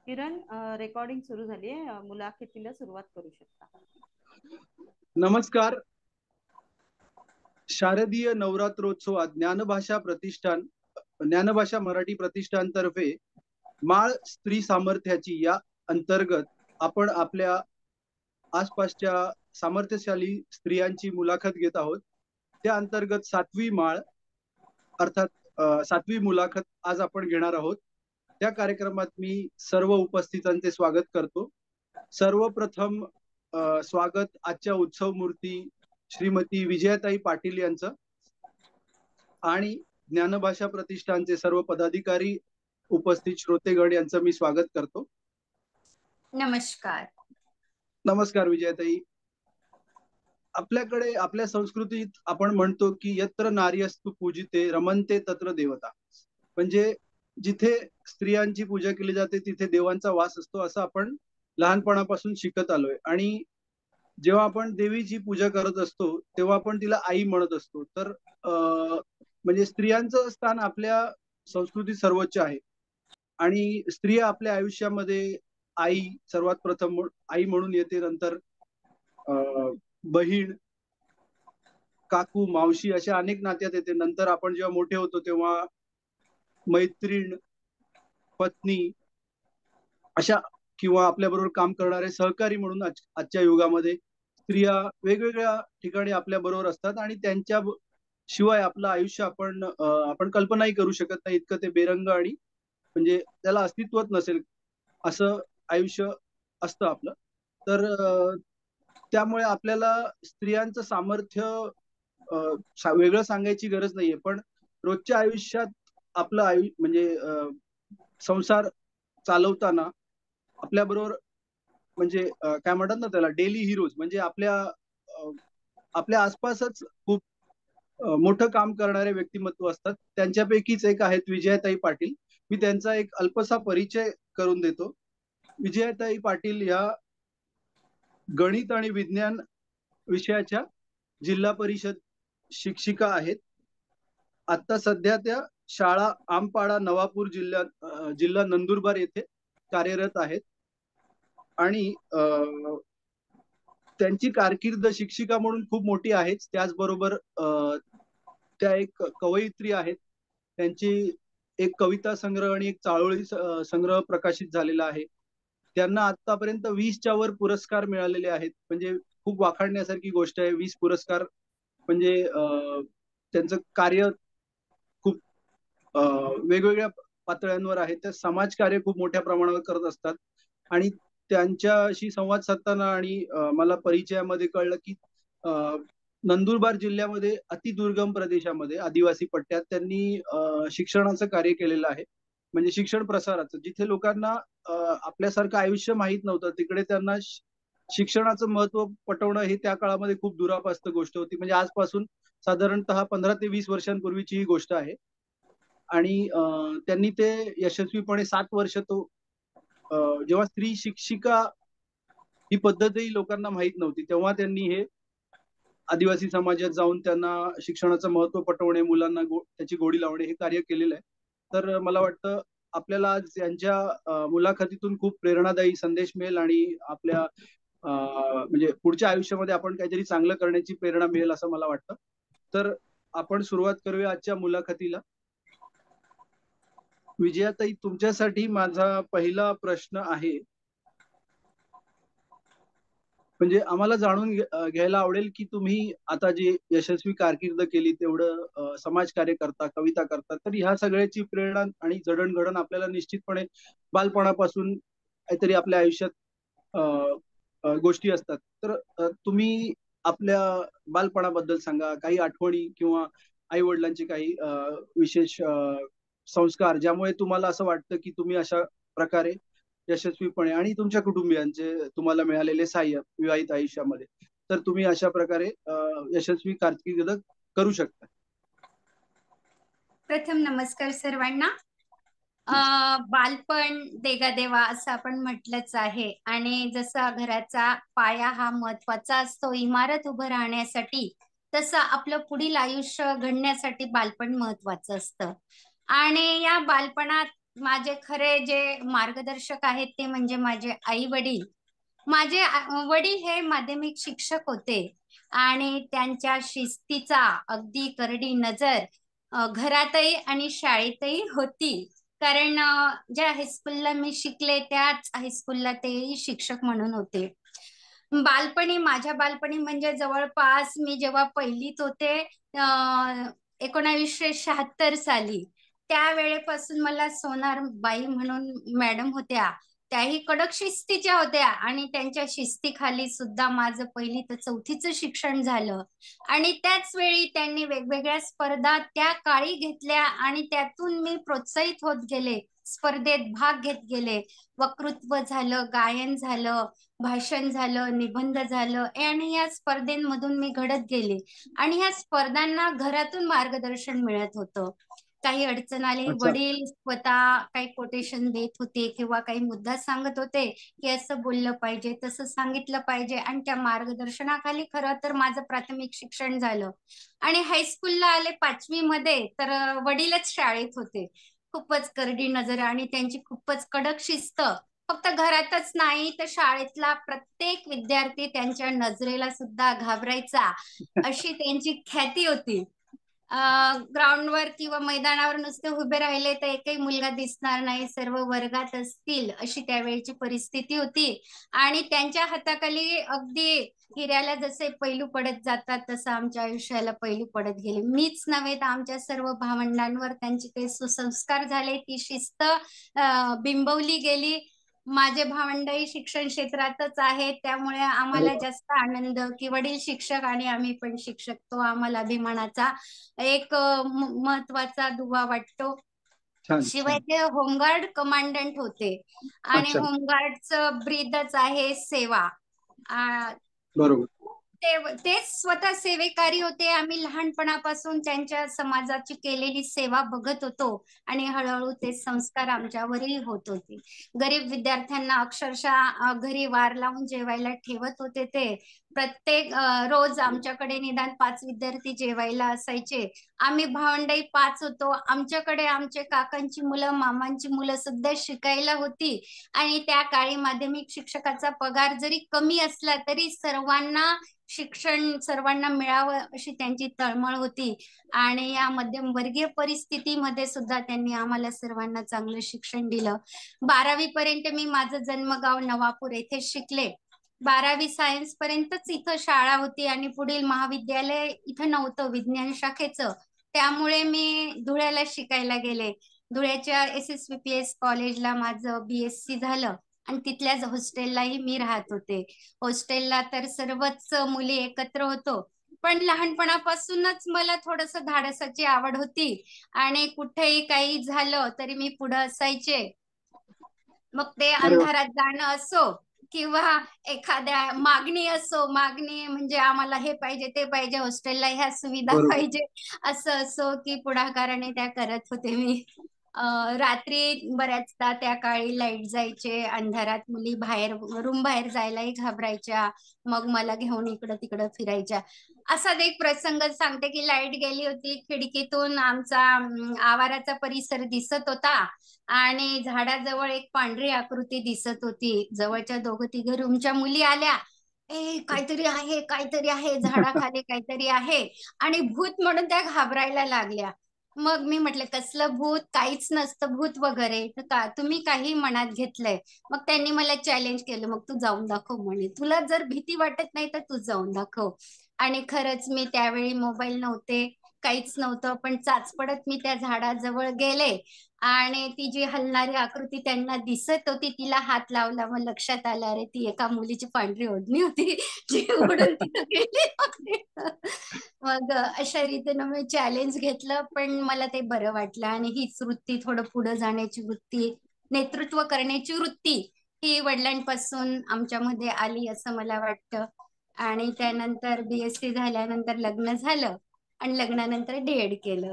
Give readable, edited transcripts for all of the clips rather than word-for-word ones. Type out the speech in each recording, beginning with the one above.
किरण, recording सुरू झाली आहे. मुलाखतीला सुरुवात करू शकता. नमस्कार. शारदीय नवरात्रोत्सवात ज्ञानभाषा मराठी प्रतिष्ठान तर्फे माळ स्त्री सामर्थ्याची या अंतर्गत आपण आपल्या आसपासच्या सामर्थ्यशाली स्त्रियांची मुलाखत घेत आहोत. त्या अंतर्गत सातवी माळ अर्थात सातवी मुलाखत आज आपण घेणार आहोत. त्या कार्यक्रमात मी सर्व उपस्थितांचे स्वागत करतो. सर्वप्रथम स्वागत आजच्या उत्सव मूर्ती श्रीमती विजयाताई पाटील यांचं आणि ज्ञानभाषा प्रतिष्ठानचे सर्व पदाधिकारी उपस्थित श्रोतेगण यांचं मी स्वागत करतो. नमस्कार. नमस्कार विजयाताई. आपल्याकडे आपल्या संस्कृतीत आपण म्हणतो की यत्र नार्यस्तु पूजिते रमन्ते तत्र देवता, म्हणजे जिथे स्त्रियांची पूजा केली जाते तिथे देवांचा वास असतो असं आपण लहानपणापासून शिकत आलोय. आणि जेव्हा आपण देवीची पूजा करत असतो तेव्हा आपण तिला आई म्हणत असतो. तर म्हणजे स्त्रियांचं स्थान आपल्या संस्कृतीत सर्वोच्च आहे आणि स्त्रिया आपल्या आयुष्यामध्ये आई सर्वात प्रथम आई म्हणून येते, नंतर बहीण, काकू, मावशी अशा अनेक नात्यात येते. नंतर आपण जेव्हा मोठे होतो तेव्हा मैत्रीण, पत्नी अशा किंवा आपल्या बरोबर काम करणारे सहकारी म्हणून आजच्या युगामध्ये स्त्रिया वेगवेगळ्या ठिकाणी आपल्या बरोबर असतात आणि त्यांच्या शिवाय आपलं आयुष्य आपण कल्पनाही करू शकत नाही, इतकं ते बेरंग आणि म्हणजे त्याला अस्तित्वच नसेल असं आयुष्य असतं आपलं. तर त्यामुळे आपल्याला स्त्रियांचं सामर्थ्य वेगळं सांगायची गरज नाहीये, पण रोजच्या आयुष्यात आपलं म्हणजे संसार चालवताना आपल्या बरोबर म्हणजे काय म्हणतात ना त्याला, डेली हिरोज, म्हणजे आपल्या आसपासच खूप मोठं काम करणारे व्यक्तिमत्व असतात. त्यांच्यापैकीच एक आहेत विजयाताई पाटील. मी त्यांचा एक अल्पसा परिचय करून देतो. विजयाताई पाटील या गणित आणि विज्ञान विषयाच्या जिल्हा परिषद शिक्षिका आहेत. आता सध्या त्या शाळा आमपाडा नवापूर जिल्हा नंदुरबार येथे कार्यरत आहेत आणि त्यांची कारकीर्द शिक्षिका म्हणून खूप मोठी आहे. त्याचबरोबर त्या एक कवयित्री आहेत. त्यांची एक कविता संग्रह आणि एक चाळोळी संग्रह प्रकाशित झालेला आहे. त्यांना आतापर्यंत 20च्या वर पुरस्कार मिळालेले आहेत. म्हणजे खूप वाखाणण्यासारखी गोष्ट आहे. 20 पुरस्कार म्हणजे त्यांचं कार्य खूप वेगवेगळ्या पातळ्यांवर आहे. ते समाजकार्य खूप मोठ्या प्रमाणावर करत असतात आणि त्यांच्याशी संवाद साधताना आणि मला परिचयामध्ये कळलं की नंदुरबार जिल्ह्यामध्ये अतिदुर्गम प्रदेशामध्ये आदिवासी पट्ट्यात त्यांनी शिक्षणाचं कार्य केलेलं आहे. म्हणजे शिक्षण प्रसाराचं, जिथे लोकांना आपल्यासारखं आयुष्य माहीत नव्हतं तिकडे त्यांना शिक्षणाचं महत्व पटवणं हे त्या काळामध्ये खूप दुरापास्त गोष्ट होती. म्हणजे आजपासून साधारणतः 15 ते 20 वर्षांपूर्वीची ही गोष्ट आहे. आणि त्यांनी ते यशस्वीपणे 7 वर्ष तो जेव्हा स्त्री शिक्षिका ही पद्धतही लोकांना माहीत नव्हती तेव्हा त्यांनी हे आदिवासी समाजात जाऊन त्यांना शिक्षणाचं महत्व पटवणे, मुलांना त्याची गोडी लावणे हे कार्य केलेलं आहे. तर मला वाटतं आपल्याला आज यांच्या मुलाखतीतून खूप प्रेरणादायी संदेश मिळेल आणि आपल्या म्हणजे पुढच्या आयुष्यामध्ये आपण काहीतरी चांगलं करण्याची प्रेरणा मिळेल असं मला वाटतं. तर आपण सुरुवात करूया आजच्या मुलाखतीला. विजयाताई, तुमच्यासाठी माझा पहिला प्रश्न आहे, म्हणजे आम्हाला जाणून घ्यायला आवडेल की तुम्ही आता जे यशस्वी कारकीर्द केली तेवढं समाजकार्य करता, कविता करता, तर ह्या सगळ्याची प्रेरणा आणि जडणघडण आपल्याला निश्चितपणे बालपणापासून काहीतरी आपल्या आयुष्यात गोष्टी असतात. तर तुम्ही आपल्या बालपणाबद्दल सांगा, काही आठवणी किंवा आई वडिलांचे काही विशेष संस्कार ज्यामुळे तुम्हाला असं वाटतं की तुम्ही अशा प्रकारे यशस्वीपणे आणि तुमच्या कुटुंबियांचे तुम्हाला मिळालेले सहाय्य विवाहित आयुष्यामध्ये, तर तुम्ही अशा प्रकारे यशस्वी कारकीर्द करू शकता. प्रथम नमस्कार सर्वांना. बालपण देगा देवा असं आपण म्हटलंच आहे आणि जसा घराचा पाया हा महत्वाचा असतो इमारत उभं राहण्यासाठी, तसं आपलं पुढील आयुष्य घडण्यासाठी बालपण महत्वाचं असतं. आणि या बालपणात माझे खरे जे मार्गदर्शक आहेत ते म्हणजे माझे आई वडील. माझे वडील हे माध्यमिक शिक्षक होते आणि त्यांच्या शिस्तीचा अगदी करडी नजर घरातही आणि शाळेतही होती. कारण ज्या हायस्कूलला मी शिकले त्याच हायस्कूलला तेही शिक्षक म्हणून होते. माझ्या बालपणी म्हणजे जवळपास मी जेव्हा पहिलीत होते 1976 साली, त्यावेळेपासून मला सोनार बाई म्हणून मॅडम होत्या. त्याही कडक शिस्तीच्या होत्या आणि त्यांच्या शिस्तीखाली सुद्धा माझं पहिली तर चौथीचं शिक्षण झालं. आणि त्याच वेळी त्यांनी वेगवेगळ्या स्पर्धा त्या काळी घेतल्या आणि त्यातून मी प्रोत्साहित होत गेले, स्पर्धेत भाग घेत गेले. वक्तृत्व झालं, गायन झालं, भाषण झालं, निबंध झालं आणि या स्पर्धेमधून मी घडत गेले. आणि ह्या स्पर्धांना घरातून मार्गदर्शन मिळत होतं. काही अडचण आली, अच्छा. वडील स्वतः काही कोटेशन देत होते किंवा काही मुद्दा सांगत होते की असं बोललं पाहिजे, तसं सांगितलं पाहिजे. आणि त्या मार्गदर्शनाखाली खरं तर माझं प्राथमिक शिक्षण झालं. आणि हायस्कूलला आले 5वी मध्ये तर वडीलच शाळेत होते. खूपच करडी नजर आणि त्यांची खूपच कडक शिस्त. फक्त घरातच नाही तर शाळेतला प्रत्येक विद्यार्थी त्यांच्या नजरेला सुद्धा घाबरायचा, अशी त्यांची ख्याती होती. ग्राउंडवर किंवा मैदानावर नुसते उभे राहिले तर एकही मुलगा दिसणार नाही, सर्व वर्गात असतील, अशी त्यावेळेची परिस्थिती होती. आणि त्यांच्या हाताखाली अगदी हिऱ्याला जसे पैलू पडत जातात तसं आमच्या आयुष्याला पैलू पडत गेले. मीच नव्हे तर आमच्या सर्व भावंडांवर त्यांचे ते सुसंस्कार झाले, ती शिस्त बिंबवली गेली. माझे भावंडही शिक्षण क्षेत्रातच आहेत, त्यामुळे आम्हाला जास्त आनंद की वडील शिक्षक आणि आम्ही पण शिक्षक, तो आम्हाला अभिमानाचा एक महत्वाचा दुवा वाटतो. छान शिवाय छान. ते होमगार्ड कमांडंट होते आणि अच्छा. होमगार्डचं ब्रीदच आहे सेवा. बरोबर. ते स्वतः सेवेकारी होते. आम्ही लहानपणापासून त्यांच्या समाजाची केलेली सेवा बघत होतो आणि हळूहळू ते संस्कार आमच्यावरही होत होते. गरीब विद्यार्थ्यांना अक्षरशः घरी वार लावून जेवायला ठेवत होते ते. प्रत्येक रोज आमच्याकडे निदान 5 विद्यार्थी जेवायला असायचे. आम्ही भावंडई 5 होतो. आमच्याकडे आमचे काकांची मुलं, मामांची मुलं सुद्धा शिकायला होती. आणि त्या काळी माध्यमिक शिक्षकाचा पगार जरी कमी असला तरी शिक्षण सर्वांना मिळावं अशी त्यांची तळमळ होती. आणि या मध्यमवर्गीय परिस्थितीमध्ये सुद्धा त्यांनी आम्हाला सर्वांना चांगलं शिक्षण दिलं. 12वी पर्यंत मी माझं जन्मगाव नवापूर येथे शिकले. 12वी सायन्स पर्यंतच इथं शाळा होती आणि पुढील महाविद्यालय इथं नव्हतं विज्ञान शाखेचं. त्यामुळे मी धुळ्याला शिकायला गेले. धुळ्याच्या SSVPS कॉलेजला माझं BSc झालं आणि तिथल्याच हॉस्टेललाही मी राहत होते. हॉस्टेलला तर सर्वच मुली एकत्र होतो. पण लहानपणापासूनच मला थोडस धाडसाची आवड होती आणि कुठेही काही झालं तरी मी पुढे असायचे. मग ते अरे वा. अंधारात जाणं असो किंवा एखाद्या मागणी म्हणजे आम्हाला हे पाहिजे ते पाहिजे, हॉस्टेलला ह्या सुविधा बरोबर. पाहिजे, असं असो की पुढाकाराने त्या करत होते मी. रात्री बऱ्याचदा त्या काळी लाईट जायचे, अंधारात मुली रूम बाहेर जायलाही घाबरायच्या. मग मला घेऊन इकडं तिकडं फिरायच्या. असाच एक प्रसंग सांगते की लाईट गेली होती, खिडकीतून आमचा आवाराचा परिसर दिसत होता आणि झाडाजवळ एक पांढरी आकृती दिसत होती. जवळच्या 2-3 रूमच्या मुली आल्या, काहीतरी आहे, काहीतरी आहे, झाडाखाली काहीतरी आहे. आणि भूत म्हणून त्या घाबरायला लागल्या. मग मी म्हटलं कसलं भूत, काहीच नसतं भूत वगैरे, तर तुम्ही काही मनात घेतलंय. मग त्यांनी मला चॅलेंज केलं, मग तू जाऊन दाखव म्हणे, तुला जर भीती वाटत नाही तर तू जाऊन दाखव. आणि खरंच मी त्यावेळी मोबाईल नव्हते, काहीच नव्हतं, पण चाचपडत मी त्या झाडाजवळ गेले आणि ती जी हलणारी आकृती त्यांना दिसत होती तिला हात लावला. मग लक्षात आलं, अरे ती एका मुलीची पांढरी ओढणी होती जी उडून तिथं गेली होती. मग अशा रीतीनं मी चॅलेंज घेतलं, पण मला ते बरं वाटलं. आणि हीच वृत्ती, थोडं पुढे जाण्याची वृत्ती, नेतृत्व करण्याची वृत्ती, ही वडिलांपासून आमच्यामध्ये आली असं मला वाटतं. आणि त्यानंतर BSc झाल्यानंतर लग्न झालं आणि लग्नानंतर DED केलं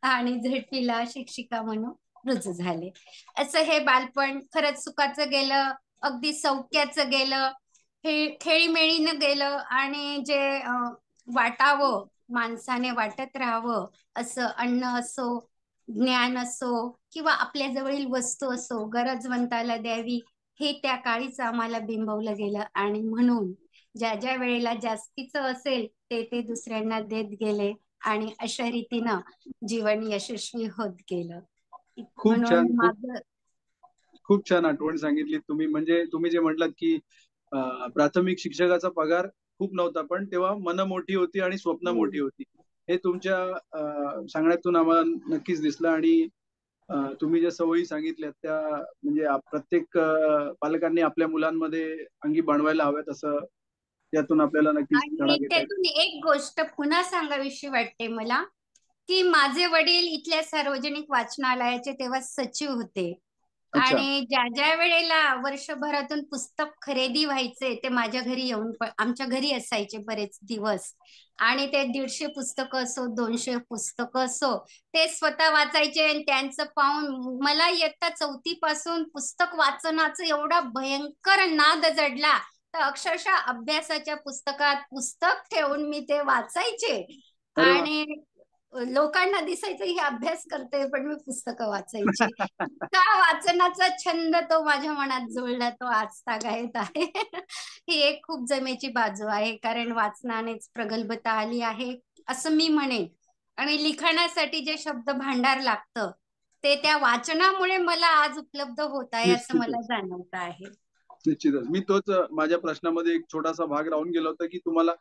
आणि झेडपीला शिक्षिका म्हणून रुजू झाले. असं हे बालपण खरंच सुखाचं गेलं, अगदी सौख्याचं गेलं, खेळीमेळीनं गेलं. आणि जे वाटावं, माणसाने वाटत राहावं असं अन्न असो, ज्ञान असो किंवा आपल्या जवळील वस्तू असो गरजवंताला द्यावी, हे त्या काळीच आम्हाला बिंबवलं गेलं. आणि म्हणून ज्या ज्या वेळेला जास्तीचं असेल ते ते दुसऱ्यांना देत गेले आणि अशा रीतीनं जीवन यशस्वी होत गेलं. खूप म्हणून छान, माझं खूप छान आठवण सांगितली तुम्ही. म्हणजे तुम्ही जे म्हटलात की प्राथमिक शिक्षकाचा पगार खूप नव्हता, पण तेव्हा मन मोठी होती आणि स्वप्न मोठी होती. हे तुमच्या सांगण्यातून आम्हाला नक्कीच दिसलं. आणि तुम्ही ज्या सवयी सांगितल्यात त्या म्हणजे प्रत्येक पालकांनी आपल्या मुलांमध्ये अंगी बाणवायला हव्यात, असं त्यातून आपल्याला नक्कीच धडा आणि घेता येईल. त्यातून एक गोष्ट पुन्हा सांगावीशी वाटते मला, की माझे वडील इथल्या सार्वजनिक वाचनालयाचे तेव्हा सचिव होते. अच्छा. आणि ज्या ज्या वेळेला वर्षभरातून पुस्तक खरेदी व्हायचे ते माझ्या घरी येऊन आमच्या घरी असायचे बरेच दिवस. आणि ते 150 पुस्तकं असो 200 पुस्तकं असो ते स्वतः वाचायचे. आणि त्यांचं पाहून मला इयत्ता 4थी पासून पुस्तक वाचनाचा एवढा भयंकर नाद जडला, तर अक्षरशः अभ्यासाच्या पुस्तकात पुस्तक ठेवून मी ते वाचायचे. अरे वा. आणि लोकांना दिसायचं ही अभ्यास करते, पण मी पुस्तकं वाचायची. का वाचनाचा छंद तो माझ्या मनात जुळला, तो आजतागायत आहे. ही एक खूप जमेची बाजू आहे, कारण वाचनानेच प्रगल्भता आली आहे असं मी म्हणेन. आणि लिखाणासाठी जे शब्द भांडार लागतं ते त्या वाचनामुळे मला आज उपलब्ध होत आहे असं मला निश्चितच, जाणवत आहे. निश्चितच. मी तोच माझ्या प्रश्नामध्ये एक छोटासा भाग राहून गेला होता की तुम्हाला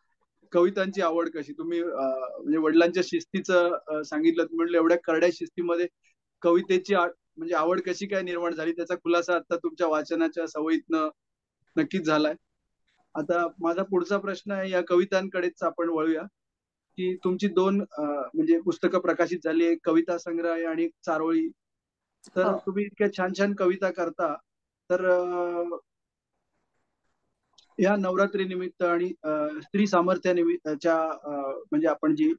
कवितांची आवड कशी. तुम्ही म्हणजे वडिलांच्या शिस्तीचं सांगितलं. म्हणलं एवढ्या करड्या शिस्तीमध्ये कवितेची म्हणजे आवड कशी काय निर्माण झाली, त्याचा खुलासा आता तुमच्या वाचनाच्या सवयीतनं नक्कीच झालाय. आता माझा पुढचा प्रश्न आहे, या कवितांकडेच आपण वळूया. की तुमची दोन म्हणजे पुस्तकं प्रकाशित झाली, एक कविता संग्रह आहे आणि एक चारोळी. तर हो. तुम्ही इतक्या छान छान कविता करता, तर या नवरात्री निमित्त आणि स्त्री सामर्थ्यानिमित्तच्या म्हणजे आपण जी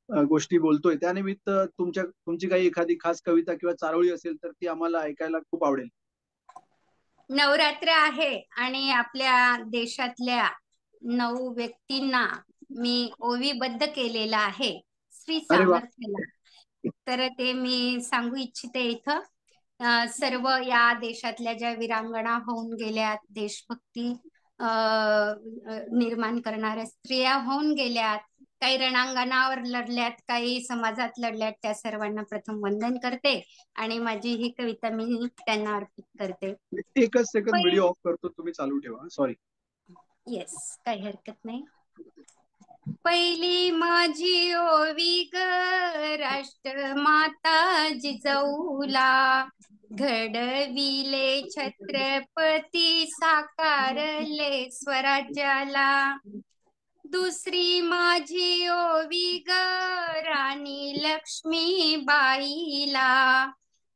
गोष्टी बोलतोय त्यानिमित्त तुमची काही एखादी खास कविता किंवा चारोळी असेल तर ती आम्हाला ऐकायला खूप आवडेल. नवरात्र आहे आणि आपल्या देशातल्या 9 व्यक्तींना मी ओवीबद्ध केलेलं आहे स्त्री अरे वा. सामर्थ्याला. तर ते मी सांगू इच्छिते इथं. सर्व या देशातल्या ज्या वीरांगना होऊन गेल्यात, देशभक्ती निर्माण करणाऱ्या स्त्रिया होऊन गेल्यात, काही रणांगणावर लढल्यात, काही समाजात लढल्यात, त्या सर्वांना प्रथम वंदन करते आणि माझी ही कविता मी त्यांना अर्पित करते. एकच सेकंद व्हिडिओ ऑफ करतो, तुम्ही चालू ठेवा. सॉरी. येस, काही हरकत नाही. पहिली माझी ओवी ग राष्ट्रमाता जिजाऊला, घडविले छत्रपती साकारले स्वराज्याला. दुसरी माझी ओवी ग राणी लक्ष्मीबाईला,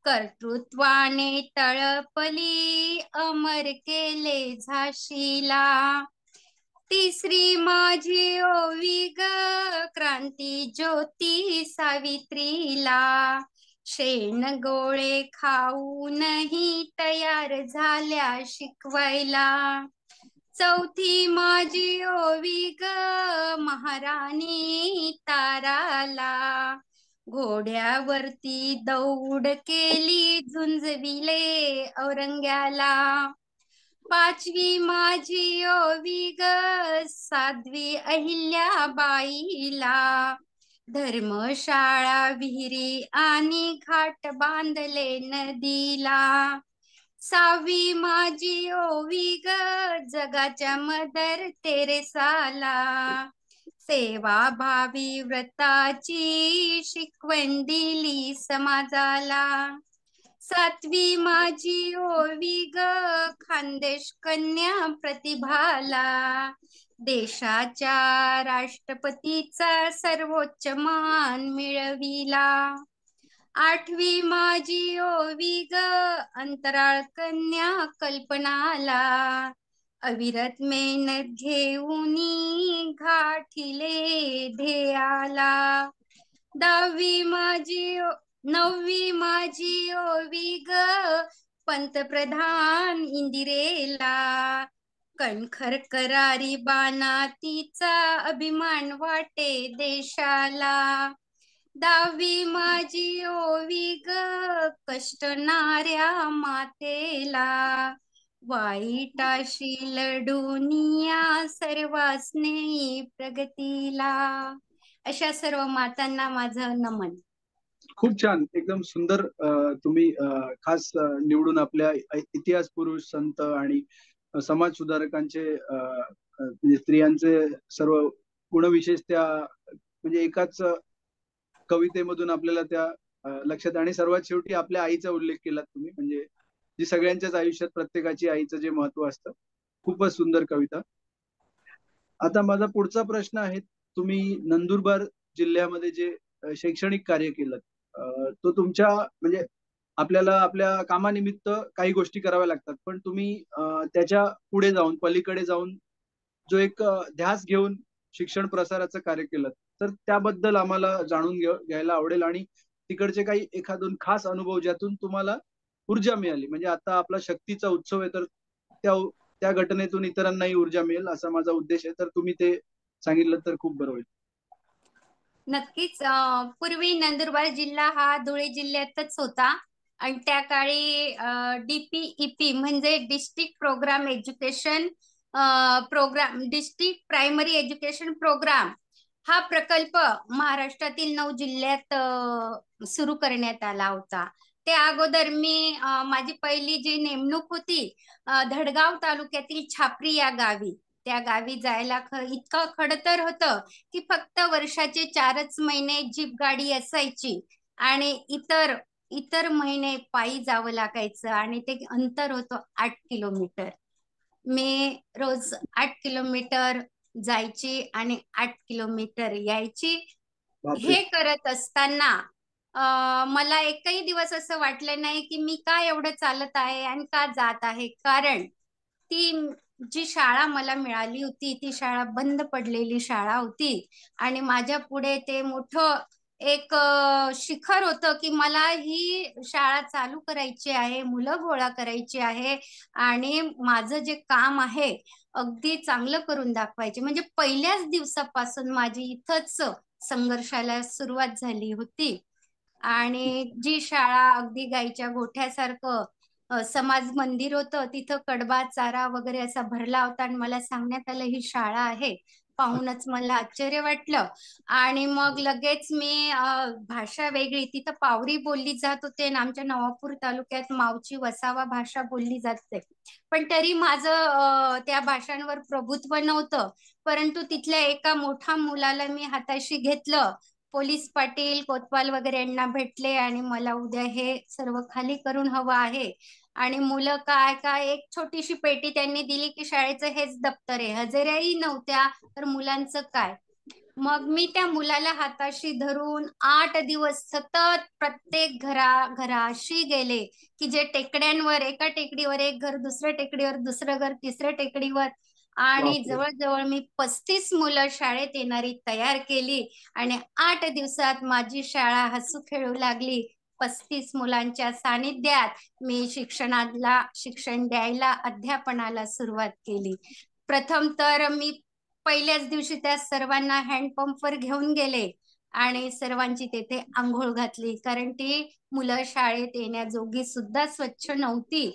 कर्तृत्वाने तळपली अमर केले झाशीला. तिसरी माझी ओवी ग क्रांती ज्योती सावित्रीला, शेण गोळे खाऊनही तयार झाल्या शिकवायला. चौथी माझी ओवी ग महाराणी ताराला, घोड्यावरती दौड केली झुंजविले औरंग्याला. पाचवी माझी ओवी ग साध्वी अहिल्याबाईला, धर्मशाळा विहिरी आणि घाट बांधले नदीला. सहावी माझी ओवी ग जगाच्या मदर तेरेसाला, सेवाभावी व्रताची शिकवण दिली समाजाला. सातवी माझी ओवी ग खानदेश कन्या प्रतिभाला, देशाच्या राष्ट्रपतीचा सर्वोच्च मान मिळविला. आठवी माझी ओवी ग अंतराळ कन्या कल्पनाला, अविरत मेहनत घेऊन गाठिले ध्येयाला. नववी माझी ओवी ग पंतप्रधान इंदिरेला, कणखर करारी बाणा तिचा अभिमान वाटे देशाला. दावी माझी ओवी ग कष्टणाऱ्या मातेला, वाईटाशी लढुनिया सर्वास्ने प्रगतीला. अशा सर्व मातांना माझं नमन. खूप छान, एकदम सुंदर. तुम्ही खास निवडून आपल्या इतिहास पुरुष, संत आणि समाज सुधारकांचे म्हणजे स्त्रियांचे सर्व गुणविशेष त्या म्हणजे एकाच कवितेमधून आपल्याला त्या लक्षात. आणि सर्वात शेवटी आपल्या आईचा उल्लेख केला तुम्ही, म्हणजे जी सगळ्यांच्याच आयुष्यात प्रत्येकाची आईचं जे महत्व असतं. खूपच सुंदर कविता. आता माझा पुढचा प्रश्न आहे, तुम्ही नंदुरबार जिल्ह्यामध्ये जे शैक्षणिक कार्य केलं, तो तुमच्या म्हणजे आपल्याला आपल्या कामानिमित्त काही गोष्टी कराव्या लागतात, पण तुम्ही त्याच्या पुढे जाऊन, पलीकडे जाऊन जो एक ध्यास घेऊन शिक्षण प्रसाराचं कार्य केलं, तर त्याबद्दल आम्हाला जाणून घ्यायला आवडेल. आणि तिकडचे काही एखादून खास अनुभव ज्यातून तुम्हाला ऊर्जा मिळाली. म्हणजे आता आपला शक्तीचा उत्सव आहे, तर त्या त्या घटनेतून इतरांनाही ऊर्जा मिळेल असा माझा उद्देश आहे. तर तुम्ही ते सांगितलं तर खूप बरं होईल. नक्कीच. पूर्वी नंदुरबार जिल्हा हा धुळे जिल्ह्यातच होता आणि त्या काळी DPEP म्हणजे district program education program, district primary education program हा प्रकल्प महाराष्ट्रातील 9 जिल्ह्यात सुरू करण्यात आला होता. त्या अगोदर मी माझी पहिली जी नेमणूक होती धडगाव तालुक्यातील छापरी या गावी. त्या गावी जायला इतकं खडतर होतं की फक्त वर्षाचे 4च महिने जीप गाडी असायची आणि इतर महिने पायी जावं लागायचं आणि ते अंतर होतं 8 किलोमीटर. मी रोज 8 किलोमीटर जायची आणि 8 किलोमीटर यायची. बापरे. हे करत असताना मला एकही दिवस असं वाटलं नाही की मी का एवढं चालत आहे आणि का जात आहे. कारण ती जी शाळा मला मिळाली होती ती शाळा बंद पडलेली शाळा होती आणि माझ्या पुढे ते मोठं एक शिखर होतं की मला ही शाळा चालू करायची आहे, मुलं गोळा करायची आहे आणि माझं जे काम आहे अगदी चांगलं करून दाखवायचे. म्हणजे पहिल्याच दिवसापासून माझी इथंच संघर्षाला सुरुवात झाली होती. आणि जी शाळा अगदी गाईच्या गोठ्यासारखं समाज मंदिर होतं, तिथं कडबा चारा वगैरे असा भरला होता आणि मला सांगण्यात आलं ही शाळा आहे. पाहूनच मला आश्चर्य वाटलं आणि मग लगेच मी भाषा वेगळी, तिथं पावरी बोलली जात होते आणि आमच्या नवापूर तालुक्यात मावची वसावा भाषा बोलली जाते. पण तरी माझं त्या भाषांवर प्रभुत्व नव्हतं. परंतु तिथल्या एका मोठ्या मुलाला मी हाताशी घेतलं. पोलीस पाटील, कोतवाल वगैरे यांना भेटले आणि मला उद्या हे सर्व खाली करून हवं आहे. आणि मुलं काय एक छोटीशी पेटी त्यांनी दिली की शाळेचं हेच दप्तर आहे. हजेऱ्याही नव्हत्या तर मुलांचं काय. मग मी त्या मुलाला हाताशी धरून 8 दिवस सतत प्रत्येक घराशी गेले की जे टेकड्यांवर, एका टेकडीवर एक घर, दुसऱ्या टेकडीवर दुसरं घर, तिसऱ्या टेकडीवर आणि बापरे. जवळजवळ मी 35 मुलं शाळेत येणारी तयार केली आणि 8 दिवसात माझी शाळा हसू खेळू लागली. 35 मुलांच्या सानिध्यात मी शिक्षण द्यायला, अध्यापनाला सुरुवात केली. प्रथम तर मी पहिल्याच दिवशी त्या सर्वांना हँडपंपवर घेऊन गेले आणि सर्वांची तेथे आंघोळ घातली. कारण ती मुलं शाळेत येण्याजोगी सुद्धा स्वच्छ नव्हती.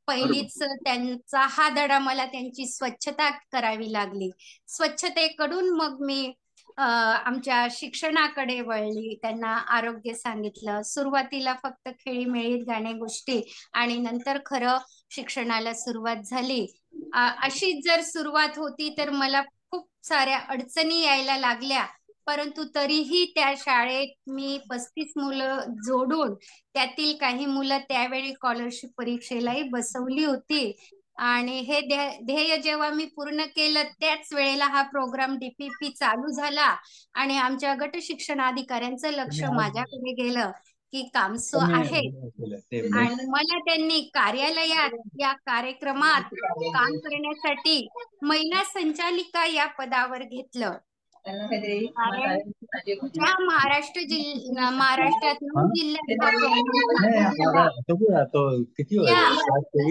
पहिलीच त्यांचा हा धडा मला त्यांची स्वच्छता करावी लागली. स्वच्छतेकडून मग मी आमच्या शिक्षणाकडे वळली. त्यांना आरोग्य सांगितलं. सुरुवातीला फक्त खेळीमेळीत गाणे गोष्टी आणि नंतर खरं शिक्षणाला सुरुवात झाली. अशीच जर सुरुवात होती तर मला खूप साऱ्या अडचणी यायला लागल्या. परंतु तरीही त्या शाळेत मी 35 मुलं जोडून त्यातील काही मुलं त्यावेळी स्कॉलरशिप परीक्षेलाही बसवली होती. आणि हे ध्येय जेव्हा मी पूर्ण केलं त्याच वेळेला हा प्रोग्राम DPP चालू झाला आणि आमच्या गट शिक्षणाधिकाऱ्यांचं लक्ष माझ्याकडे गेलं की कामसू आहे आणि मला त्यांनी कार्यालयात या कार्यक्रमात काम करण्यासाठी महिला संचालिका या पदावर घेतलं. कारण ज्या महाराष्ट्रात 9 जिल्ह्यात हा प्रोग्राम चालू झाला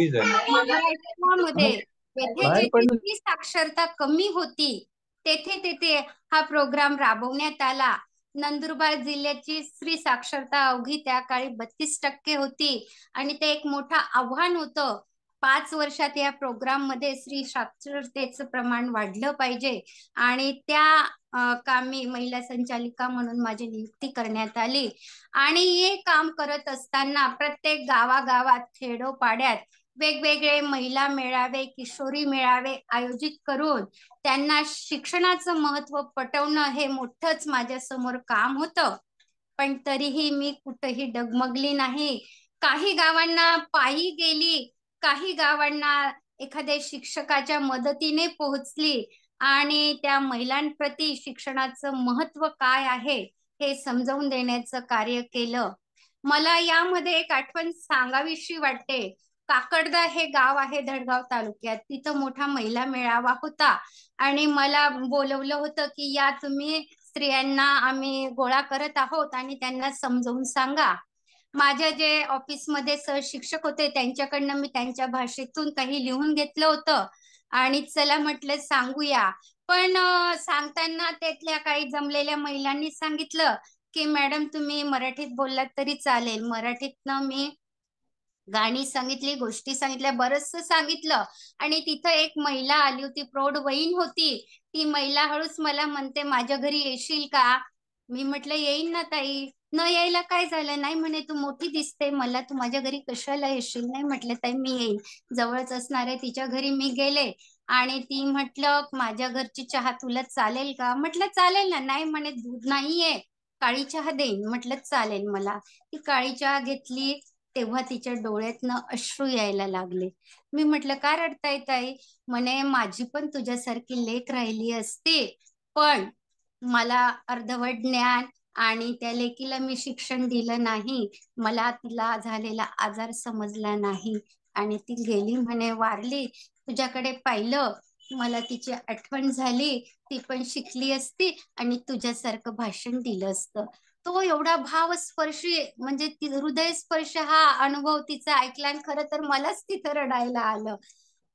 त्या महाराष्ट्रामध्ये येथे जेथे साक्षरता कमी होती तेथे हा प्रोग्राम राबवण्यात आला नंदुरबार जिल्ह्याची स्त्री साक्षरता अवघी त्या काळी 32% होती आणि ते एक मोठं आव्हान होतं. 5 वर्षात या प्रोग्राम मध्ये स्त्री साक्षरतेचं प्रमाण वाढलं पाहिजे आणि त्या कामी महिला संचालिका म्हणून माझी नियुक्ती करण्यात आली. आणि हे काम करत असताना प्रत्येक गावागावात खेडोपाड्यात वेगवेगळे महिला मेळावे, किशोरी मेळावे आयोजित करून त्यांना शिक्षणाचं महत्व पटवणं हे मोठंच माझ्या समोर काम होतं. पण तरीही मी कुठेही डगमगली नाही. काही गावांना पायी गेली, काही गावांना एखाद्या शिक्षकाच्या मदतीने पोहोचली आणि त्या महिलांप्रती शिक्षणाचं महत्व काय आहे हे समजावून देण्याचं कार्य केलं. मला यामध्ये एक आठवण सांगावीशी वाटते. काकडदा हे गाव आहे धडगाव तालुक्यात. तिथं मोठा महिला मेळावा होता आणि मला बोलवलं होतं की या तुम्ही स्त्रियांना आम्ही गोळा करत आहोत आणि त्यांना समजावून सांगा. माझ्या जे ऑफिसमध्ये सहशिक्षक होते त्यांच्याकडनं मी त्यांच्या भाषेतून काही लिहून घेतलं होतं आणि चला म्हटलं सांगूया. पण सांगताना त्यातल्या काही जमलेल्या महिलांनी सांगितलं की मॅडम तुम्ही मराठीत बोललात तरी चालेल. मराठीतनं मी गाणी सांगितली, गोष्टी सांगितल्या, बरचसं सांगितलं आणि तिथं एक महिला आली होती, प्रौढ वयीन होती. ती महिला हळूच मला म्हणते माझ्या घरी येशील का? मी म्हटलं येईन ना ताई. न यायला काय झालं? नाही म्हणे तू मोठी दिसते मला, तू माझ्या घरी कशाला येशील? नाही म्हटलं ताई मी येईन. जवळच असणाऱ्या तिच्या घरी मी गेले आणि ती म्हटलं माझ्या घरची चहा तुला चालेल का? म्हटलं चालेल ना. नाही म्हणे दूध नाहीये, काळी चहा देईन. म्हटलं चालेल मला. ती काळी चहा घेतली तेव्हा तिच्या डोळ्यातनं अश्रू यायला लागले. मी म्हटलं का रडताय ताई? म्हणे माझी पण तुझ्यासारखी लेक राहिली असती, पण मला अर्धवट ज्ञान आणि त्या लेकीला मी शिक्षण दिलं नाही. मला तिला झालेला आजार समजला नाही आणि ती गेली म्हणे वारली. तुझ्याकडे पाहिलं, मला तिची आठवण झाली. ती पण शिकली असती आणि तुझ्यासारखं भाषण दिलं असतं. तो एवढा भावस्पर्शी म्हणजे हृदयस्पर्श हा अनुभव तिचा ऐकला आणि खरं तर मलाच तिथं रडायला आलं.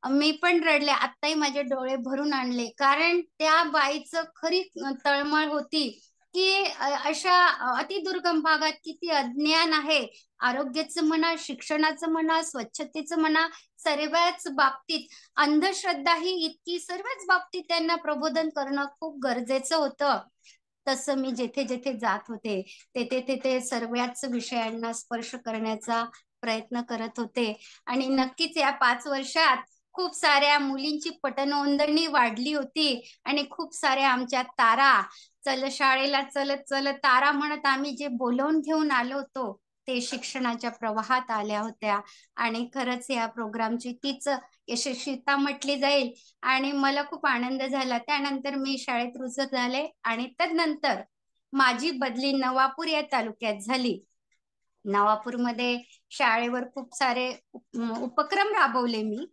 मी पण रडले. आत्ताही माझे डोळे भरून आणले. कारण त्या बाईचं खरी तळमळ होती की अशा अतिदुर्गम भागात किती अज्ञान आहे. आरोग्याचं म्हणा, शिक्षणाचं म्हणा, स्वच्छतेचं म्हणा, सर्वच बाबतीत अंधश्रद्धा ही इतकी सर्वच बाबतीत त्यांना प्रबोधन करणं खूप गरजेचं होतं. तसं मी जेथे जेथे जात होते तेथे तेथे सर्वच विषयांना स्पर्श करण्याचा प्रयत्न करत होते आणि नक्कीच या 5 वर्षात खूप साऱ्या मुलींची पटनोंदणी वाढली होती आणि खूप साऱ्या आमच्या तारा चल शाळेला चलत चलत तारा म्हणत आम्ही जे बोलवून घेऊन आलो होतो ते शिक्षणाच्या प्रवाहात आल्या होत्या आणि खरंच या प्रोग्रामची तीच यशस्वीता म्हटली जाईल आणि मला खूप आनंद झाला. त्यानंतर मी शाळेत रुजू झाले आणि त्यानंतर माझी बदली नवापूर या तालुक्यात झाली. नवापूरमध्ये शाळेवर खूप सारे उपक्रम राबवले मी.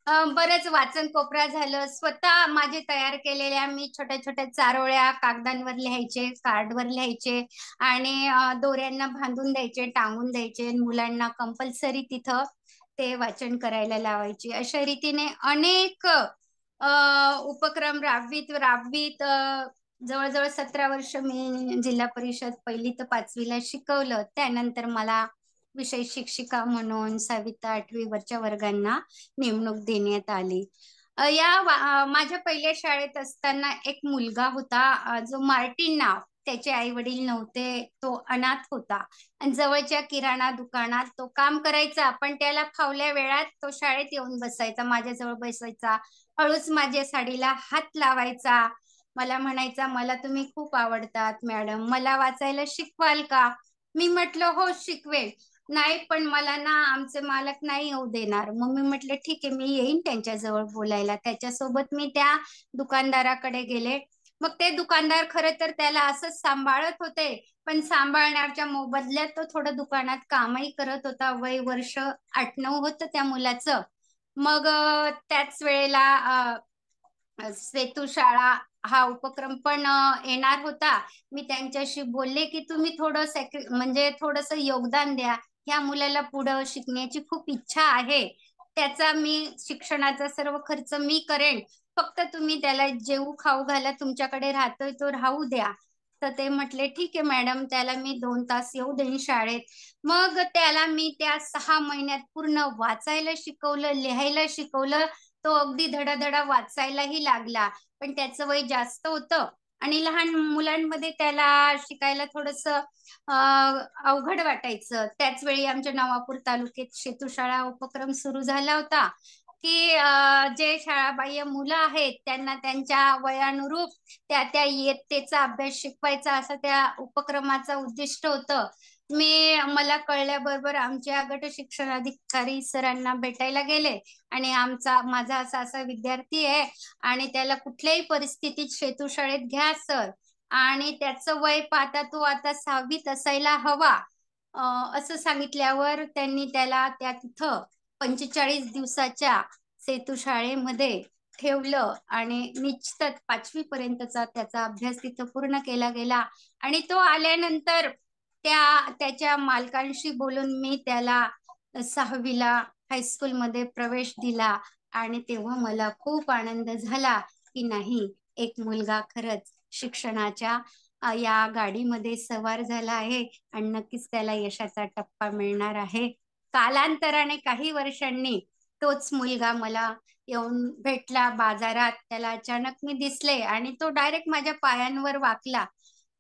बरंच वाचन कोपरा झालं. स्वतः माझे तयार केलेल्या मी छोट्या छोट्या चारोळ्या कागदांवर लिहायचे, कार्डवर लिहायचे आणि दोऱ्यांना बांधून द्यायचे, टांगून द्यायचे. मुलांना कंपल्सरी तिथं ते वाचन करायला लावायचे. अशा रीतीने अनेक उपक्रम राबवीत राबवीत जवळजवळ 17 वर्ष मी जिल्हा परिषद 1ली ते 5वीला शिकवलं. त्यानंतर मला विषय शिक्षिका म्हणून 6वी ते 8वी वरच्या वर्गांना नेमणूक देण्यात आली. माझ्या पहिल्या शाळेत असताना एक मुलगा होता जो मार्टिन नाव, त्याचे आई वडील नव्हते, तो अनाथ होता आणि जवळच्या किराणा दुकानात तो काम करायचा. पण त्याला फावल्या वेळात तो शाळेत येऊन बसायचा, माझ्याजवळ बसायचा. हळूच माझ्या साडीला हात लावायचा. मला म्हणायचा मला तुम्ही खूप आवडतात मॅडम, मला वाचायला शिकवाल का? मी म्हटलं हो शिकवेल. नाही पण मला ना आमचे मालक नाही येऊ देणार. मग मी म्हटलं ठीक आहे मी येईन त्यांच्याजवळ बोलायला. त्याच्यासोबत मी त्या दुकानदाराकडे गेले. मग ते दुकानदार खरं तर त्याला असंच सांभाळत होते, पण सांभाळण्याच्या मोबदल्यात तो थोडं दुकानात कामही करत होता. वय वर्ष 8-9 होतं त्या मुलाचं. मग त्याच वेळेला सेतू शाळा हा उपक्रम पण येणार होता. मी त्यांच्याशी बोलले की तुम्ही थोडं म्हणजे थोडंसं योगदान द्या. ह्या मुलाला पुढं शिकण्याची खूप इच्छा आहे. त्याचा मी शिक्षणाचा सर्व खर्च मी करेन. फक्त तुम्ही त्याला जेवू खाऊ घाला, तुमच्याकडे राहतोय तो राहू द्या. तर ते म्हटले ठीक आहे मॅडम, त्याला मी 2 तास येऊ देईन शाळेत. मग त्याला मी त्या 6 महिन्यात पूर्ण वाचायला शिकवलं, लिहायला शिकवलं. तो अगदी धडाधडा वाचायलाही लागला. पण त्याचं वय जास्त होतं आणि लहान मुलांमध्ये त्याला शिकायला थोडंसं अवघड वाटायचं. त्याच वेळी आमच्या नवापूर तालुक्यात शेतूशाळा उपक्रम सुरू झाला होता, की जे शाळाबाह्य मुलं आहेत त्यांना त्यांच्या वयानुरूप त्या इयत्तेचा अभ्यास शिकवायचा, असं त्या उपक्रमाचं उद्दिष्ट होतं. मला कळल्याबरोबर आमच्या गट शिक्षणाधिकारी सरांना भेटायला गेले आणि माझा असा विद्यार्थी आहे आणि त्याला कुठल्याही परिस्थितीत शेतू शाळेत घ्या सर, आणि त्याचं वय पाहता तो आता 6वीत असायला हवा. असं सांगितल्यावर त्यांनी त्याला तिथं 45 दिवसाच्या सेतू शाळेमध्ये ठेवलं आणि निश्चितच 5वी पर्यंतचा त्याचा अभ्यास तिथं पूर्ण केला गेला. आणि तो आल्यानंतर त्याच्या मालकांशी बोलून मी त्याला 6वीला हायस्कूलमध्ये प्रवेश दिला आणि तेव्हा मला खूप आनंद झाला की नाही, एक मुलगा खरंच शिक्षणाच्या या गाडीमध्ये सवार झाला आहे आणि नक्कीच त्याला यशाचा टप्पा मिळणार आहे. कालांतराने काही वर्षांनी तोच मुलगा मला येऊन भेटला बाजारात. त्याला अचानक मी दिसले आणि तो डायरेक्ट माझ्या पायांवर वाकला.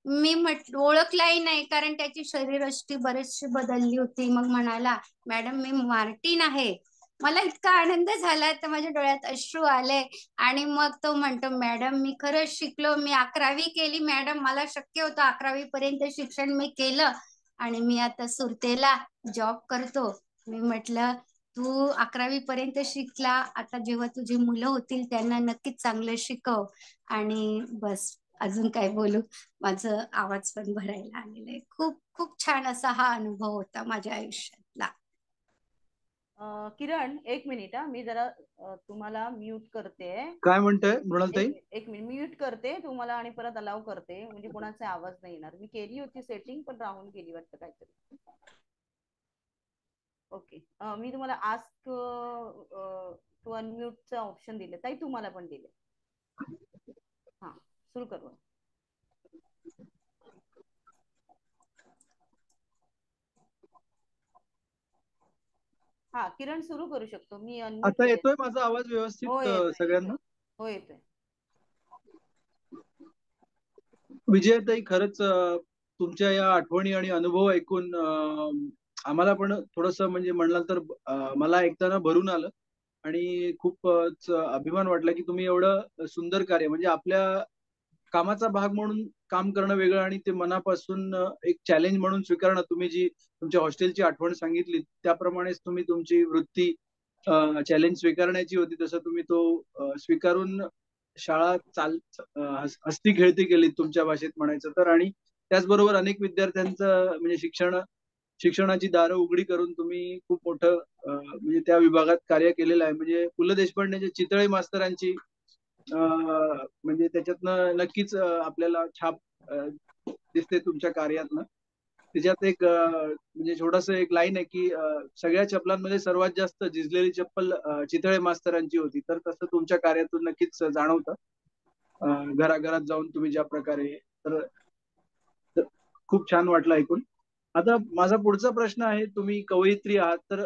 मी ओळखलाही नाही कारण त्याची शरीरयष्टी बरीचशी बदलली होती. मग म्हणाला, मॅडम मी मार्टिन आहे. मला इतका आनंद झाला तर माझ्या डोळ्यात अश्रू आले. आणि मग तो म्हणतो, मॅडम मी खरंच शिकलो, मी 11वी केली मॅडम, मला शक्य होतं 11वी पर्यंत शिक्षण मी केलं आणि मी आता सुरतेला जॉब करतो. मी म्हटलं तू 11वी पर्यंत शिकला, आता जेव्हा तुझी मुलं होतील त्यांना नक्कीच चांगलं शिकव. आणि बस अजून काय बोलू, माझं आवाज पण भरायला आलेला आहे. खूप खूप छान असा हा अनुभव होता माझ्या आयुष्यातला. किरण एक मिनिट मी जरा तुम्हाला म्यूट करते. काय म्हणताय मृणालताई? एक मिनिट म्यूट करते तुम्हाला आणि परत अलाव करते, म्हणजे कोणाचा आवाज नाही येणार. मी केली होती सेटिंग पण राहून गेली वाटतं काहीतरी. ओके, मी तुम्हाला आस्क टू अनम्यूटचं ऑप्शन दिले ताई, तुम्हाला पण दिले. हा सुरू करू. हा किरण सुरू करू शकतो मी. आता येतोय माझा आवाज व्यवस्थित सगळ्यांना? हो येतोय. विजयाताई, खरंच तुमच्या या आठवणी आणि अनुभव ऐकून आम्हाला पण थोडंसं म्हणजे म्हणलं तर मला ऐकताना भरून आलं आणि खूपच अभिमान वाटला की तुम्ही एवढं सुंदर कार्य, म्हणजे आपल्या कामाचा भाग म्हणून काम करणं वेगळं आणि ते मनापासून एक चॅलेंज म्हणून स्वीकारणं. तुम्ही जी तुमच्या हॉस्टेलची आठवण सांगितली त्याप्रमाणेच तुम्ही तुमची वृत्ती चॅलेंज स्वीकारण्याची होती, तसं तुम्ही तो स्वीकारून शाळा हसती खेळती केली तुमच्या भाषेत म्हणायचं तर. आणि त्याचबरोबर अनेक विद्यार्थ्यांचं म्हणजे शिक्षणाची दारं उघडी करून तुम्ही खूप मोठं म्हणजे त्या विभागात कार्य केलेलं आहे. म्हणजे पु ल देशपांडेच्या चितळे मास्तरांची म्हणजे त्याच्यातनं नक्कीच आपल्याला छाप दिसते तुमच्या कार्यातनं. त्याच्यात एक म्हणजे छोटस एक लाईन आहे की सगळ्या चपलांमध्ये सर्वात जास्त झिजलेली चप्पल चितळे मास्तरांची होती. तर तसं तुमच्या कार्यातून नक्कीच जाणवतं घराघरात जाऊन तुम्ही ज्या प्रकारे. तर खूप छान वाटलं ऐकून. आता माझा पुढचा प्रश्न आहे, तुम्ही कवयित्री आहात तर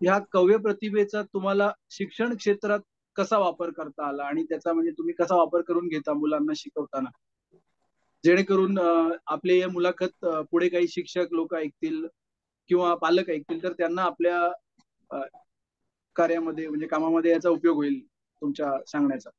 ह्या कव्य प्रतिभेचा तुम्हाला शिक्षण क्षेत्रात कसा वापर करता आला आणि त्याचा म्हणजे तुम्ही कसा वापर करून घेता मुलांना शिकवताना, जेणेकरून आपले या मुलाखत पुढे काही शिक्षक लोक ऐकतील किंवा पालक ऐकतील तर त्यांना आपल्या कार्यामध्ये म्हणजे कामामध्ये याचा उपयोग होईल तुमच्या सांगण्याचा?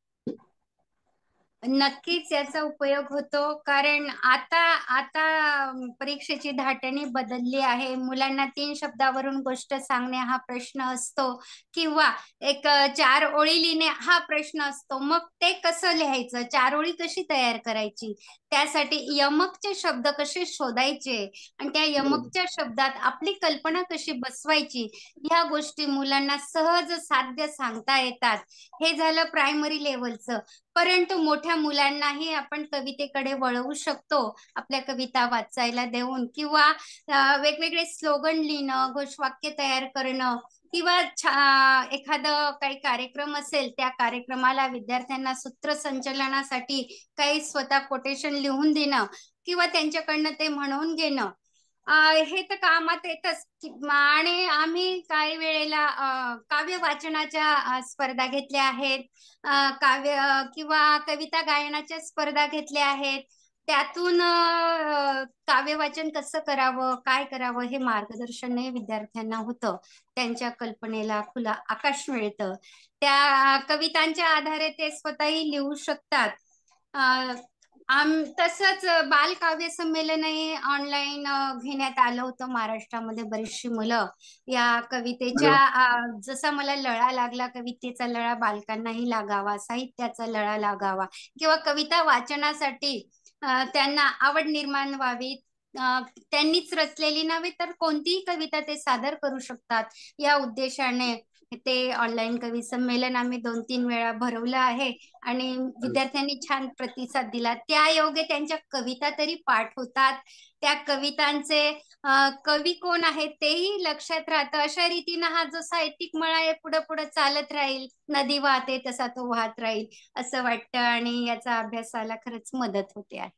नक्कीच याचा उपयोग होतो, कारण आता परीक्षेची धाटणी बदलली आहे. मुलांना 3 शब्दावरून गोष्ट सांगणे हा प्रश्न असतो किंवा एक 4 ओळी लिहिणे हा प्रश्न असतो. मग ते कसं लिहायचं, 4 ओळी कशी तयार करायची, त्यासाठी यमकचे शब्द कसे शोधायचे आणि त्या यमकच्या शब्दात आपली कल्पना कशी बसवायची, ह्या गोष्टी मुलांना सहज साध्य सांगता येतात. हे झालं प्रायमरी लेवलचं. परंतु मोठ्या मुलांनाही आपण कवितेकडे वळवू शकतो, आपल्या कविता वाचायला देऊन, किंवा वेगवेगळे स्लोगन लिहिणं, घोषवाक्य तयार करणं, किंवा एखादं काही कार्यक्रम असेल त्या कार्यक्रमाला विद्यार्थ्यांना सूत्रसंचलनासाठी काही स्वतः कोटेशन लिहून देणं किंवा त्यांच्याकडनं ते म्हणून घेणं, हे तर कामात येतच. आणि आम्ही काही वेळेला काव्य वाचनाच्या स्पर्धा घेतल्या आहेत, काव्य किंवा कविता गायनाच्या स्पर्धा घेतल्या आहेत. त्यातून काव्य वाचन कसं करावं, काय करावं हे मार्गदर्शनही विद्यार्थ्यांना होतं. त्यांच्या कल्पनेला खुला आकाश मिळतं. त्या कवितांच्या आधारे ते स्वतःही लिहू शकतात. तसंच बालकाव्य संमेलनही ऑनलाईन घेण्यात आलं होतं महाराष्ट्रामध्ये. बरीचशी मुलं या कवितेच्या, जसा मला लळा लागला, कवितेचा लळा बालकांनाही लागावा, साहित्याचा लळा लागावा, किंवा कविता वाचनासाठी त्यांना आवड निर्माण व्हावी, त्यांनीच रचलेली नव्हे तर कोणतीही कविता ते सादर करू शकतात, या उद्देशाने ते ऑनलाईन कवी संमेलन आम्ही 2-3 वेळा भरवलं आहे आणि विद्यार्थ्यांनी छान प्रतिसाद दिला. त्या योगे त्यांच्या कविता तरी पाठ होतात, त्या कवितांचे कवी कोण आहेत तेही लक्षात राहतं. अशा रीतीनं हा जो साहित्यिक मळा आहे पुढे पुढे चालत राहील, नदी वाहते तसा तो वाहत राहील असं वाटतं, आणि याचा अभ्यासाला खरंच मदत होते आहे.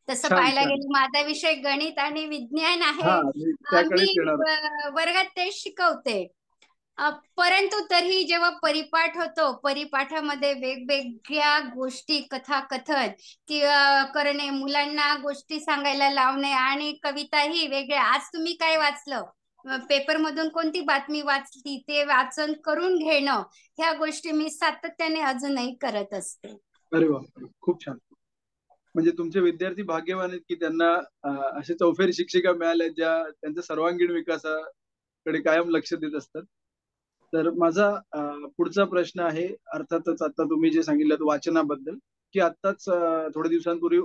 तसं छान पाहायला छान. गेलं माझा विषय गणित आणि विज्ञान आहे. मी त्याकडेच मी येणार. वर्गात तेच शिकवते. परंतु तरीही जेव्हा परिपाठ होतो, परिपाठामध्ये वेगवेगळ्या गोष्टी, कथाकथन किंवा करणे, मुलांना गोष्टी सांगायला लावणे, आणि कविताही वेगळ्या. आज तुम्ही काय वाचलं, पेपर मधून कोणती बातमी वाचली ते वाचन करून घेणं, ह्या गोष्टी मी सातत्याने अजूनही करत असते. अरे बापरे, खूप छान. म्हणजे तुमचे विद्यार्थी भाग्यवान आहेत की त्यांना असे चौफेर शिक्षिका मिळाल्या ज्या त्यांच्या सर्वांगीण विकासाकडे कायम लक्ष देत असतात. तर माझा पुढचा प्रश्न आहे, अर्थातच आता तुम्ही जे सांगितलं वाचनाबद्दल, की आत्ताच थोड्या दिवसांपूर्वी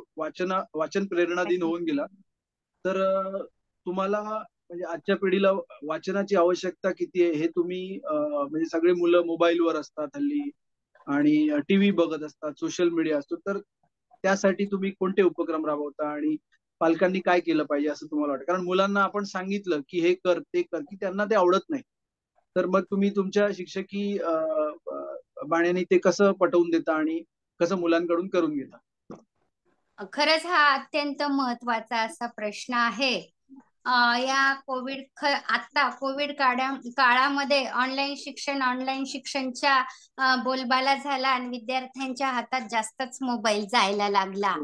वाचन प्रेरणा दिन होऊन गेला. तर तुम्हाला म्हणजे आजच्या पिढीला वाचनाची आवश्यकता किती आहे हे तुम्ही म्हणजे सगळे मुलं मोबाईलवर असतात हल्ली आणि टीव्ही बघत असतात, सोशल मीडिया असतो, तर त्यासाठी तुम्ही कोणते उपक्रम राबवता आणि पालकांनी काय केलं पाहिजे असं तुम्हाला वाटतं? कारण मुलांना आपण सांगितलं की हे कर ते कर, की त्यांना ते आवडत नाही. तर मग तुम्ही तुमच्या शिक्षकी बाण्याने ते कसं पटवून देता आणि कसं मुलांकडून करून घेता? खरंच हा अत्यंत महत्वाचा असा प्रश्न आहे. या आता कोविड काळामध्ये ऑनलाईन शिक्षणच्या बोलबाला झाला आणि विद्यार्थ्यांच्या हातात जास्तच मोबाईल जायला लागला,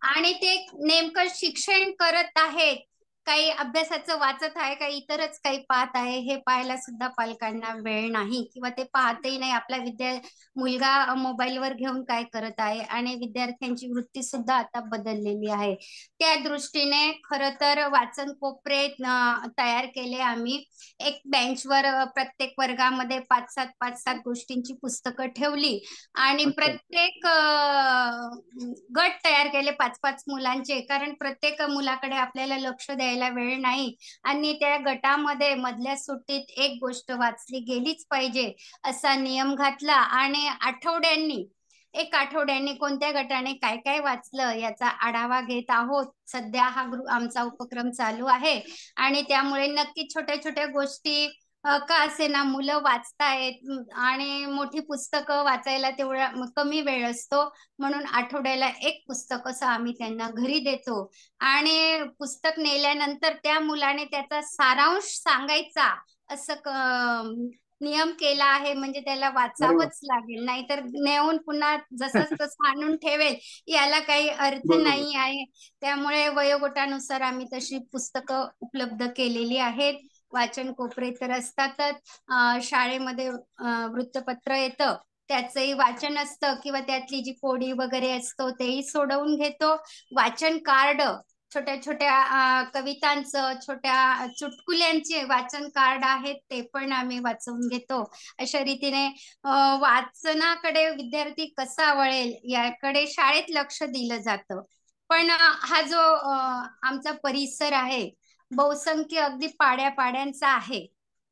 आणि ते नेमकं शिक्षण करत आहेत, काही अभ्यासाचं वाचत आहे, काही इतरच काही पाहत आहे, हे पाहायला सुद्धा पालकांना वेळ नाही, किंवा ते पाहतही नाही आपला मुलगा मोबाईलवर घेऊन काय करत आहे. आणि विद्यार्थ्यांची वृत्ती सुद्धा आता बदललेली आहे. त्या दृष्टीने खरं तर वाचन कोपरे तयार केले आम्ही. एक बेंचवर प्रत्येक वर्गामध्ये 5-7 गोष्टींची पुस्तकं ठेवली, आणि प्रत्येक गट तयार केले 5-5 मुलांचे, कारण प्रत्येक मुलाकडे आपल्याला लक्ष द्यायला वेळ नाही, आणि त्या गटामध्ये मधल्या सुट्टीत एक गोष्ट वाचली गेलीच पाहिजे असा नियम घातला. आणि एक आठवड्यांनी कोणत्या गटाने काय काय वाचलं याचा आढावा घेत आहोत. सध्या हा आमचा उपक्रम चालू आहे, आणि त्यामुळे नक्की छोट्या छोट्या गोष्टी का असे ना मुलं वाचतायत, आणि मोठी पुस्तकं वाचायला तेवढा कमी वेळ असतो, म्हणून आठवड्याला एक पुस्तक असं आम्ही त्यांना घरी देतो, आणि पुस्तक नेल्यानंतर त्या मुलाने त्याचा सारांश सांगायचा असं नियम केला आहे. म्हणजे त्याला वाचावंच लागेल, नाहीतर नेऊन पुन्हा जसंच तसं आणून ठेवेल, याला काही अर्थ नाही आहे. त्यामुळे वयोगटानुसार आम्ही तशी पुस्तकं उपलब्ध केलेली आहेत. वाचन कोपरे तर असतातच, शाळेमध्ये वृत्तपत्र येतं त्याचंही वाचन असतं, किंवा त्यातली जी कोडी वगैरे असतो तेही सोडवून घेतो. वाचन कार्ड, छोट्या छोट्या कवितांचं, छोट्या चुटकुल्यांचे वाचन कार्ड आहेत, ते पण आम्ही वाचवून घेतो. अशा रीतीने वाचनाकडे विद्यार्थी कसा वळेल याकडे शाळेत लक्ष दिलं जातं. पण हा जो आमचा परिसर आहे बहुसंख्य अगदी पाड्यापाड्यांचा आहे,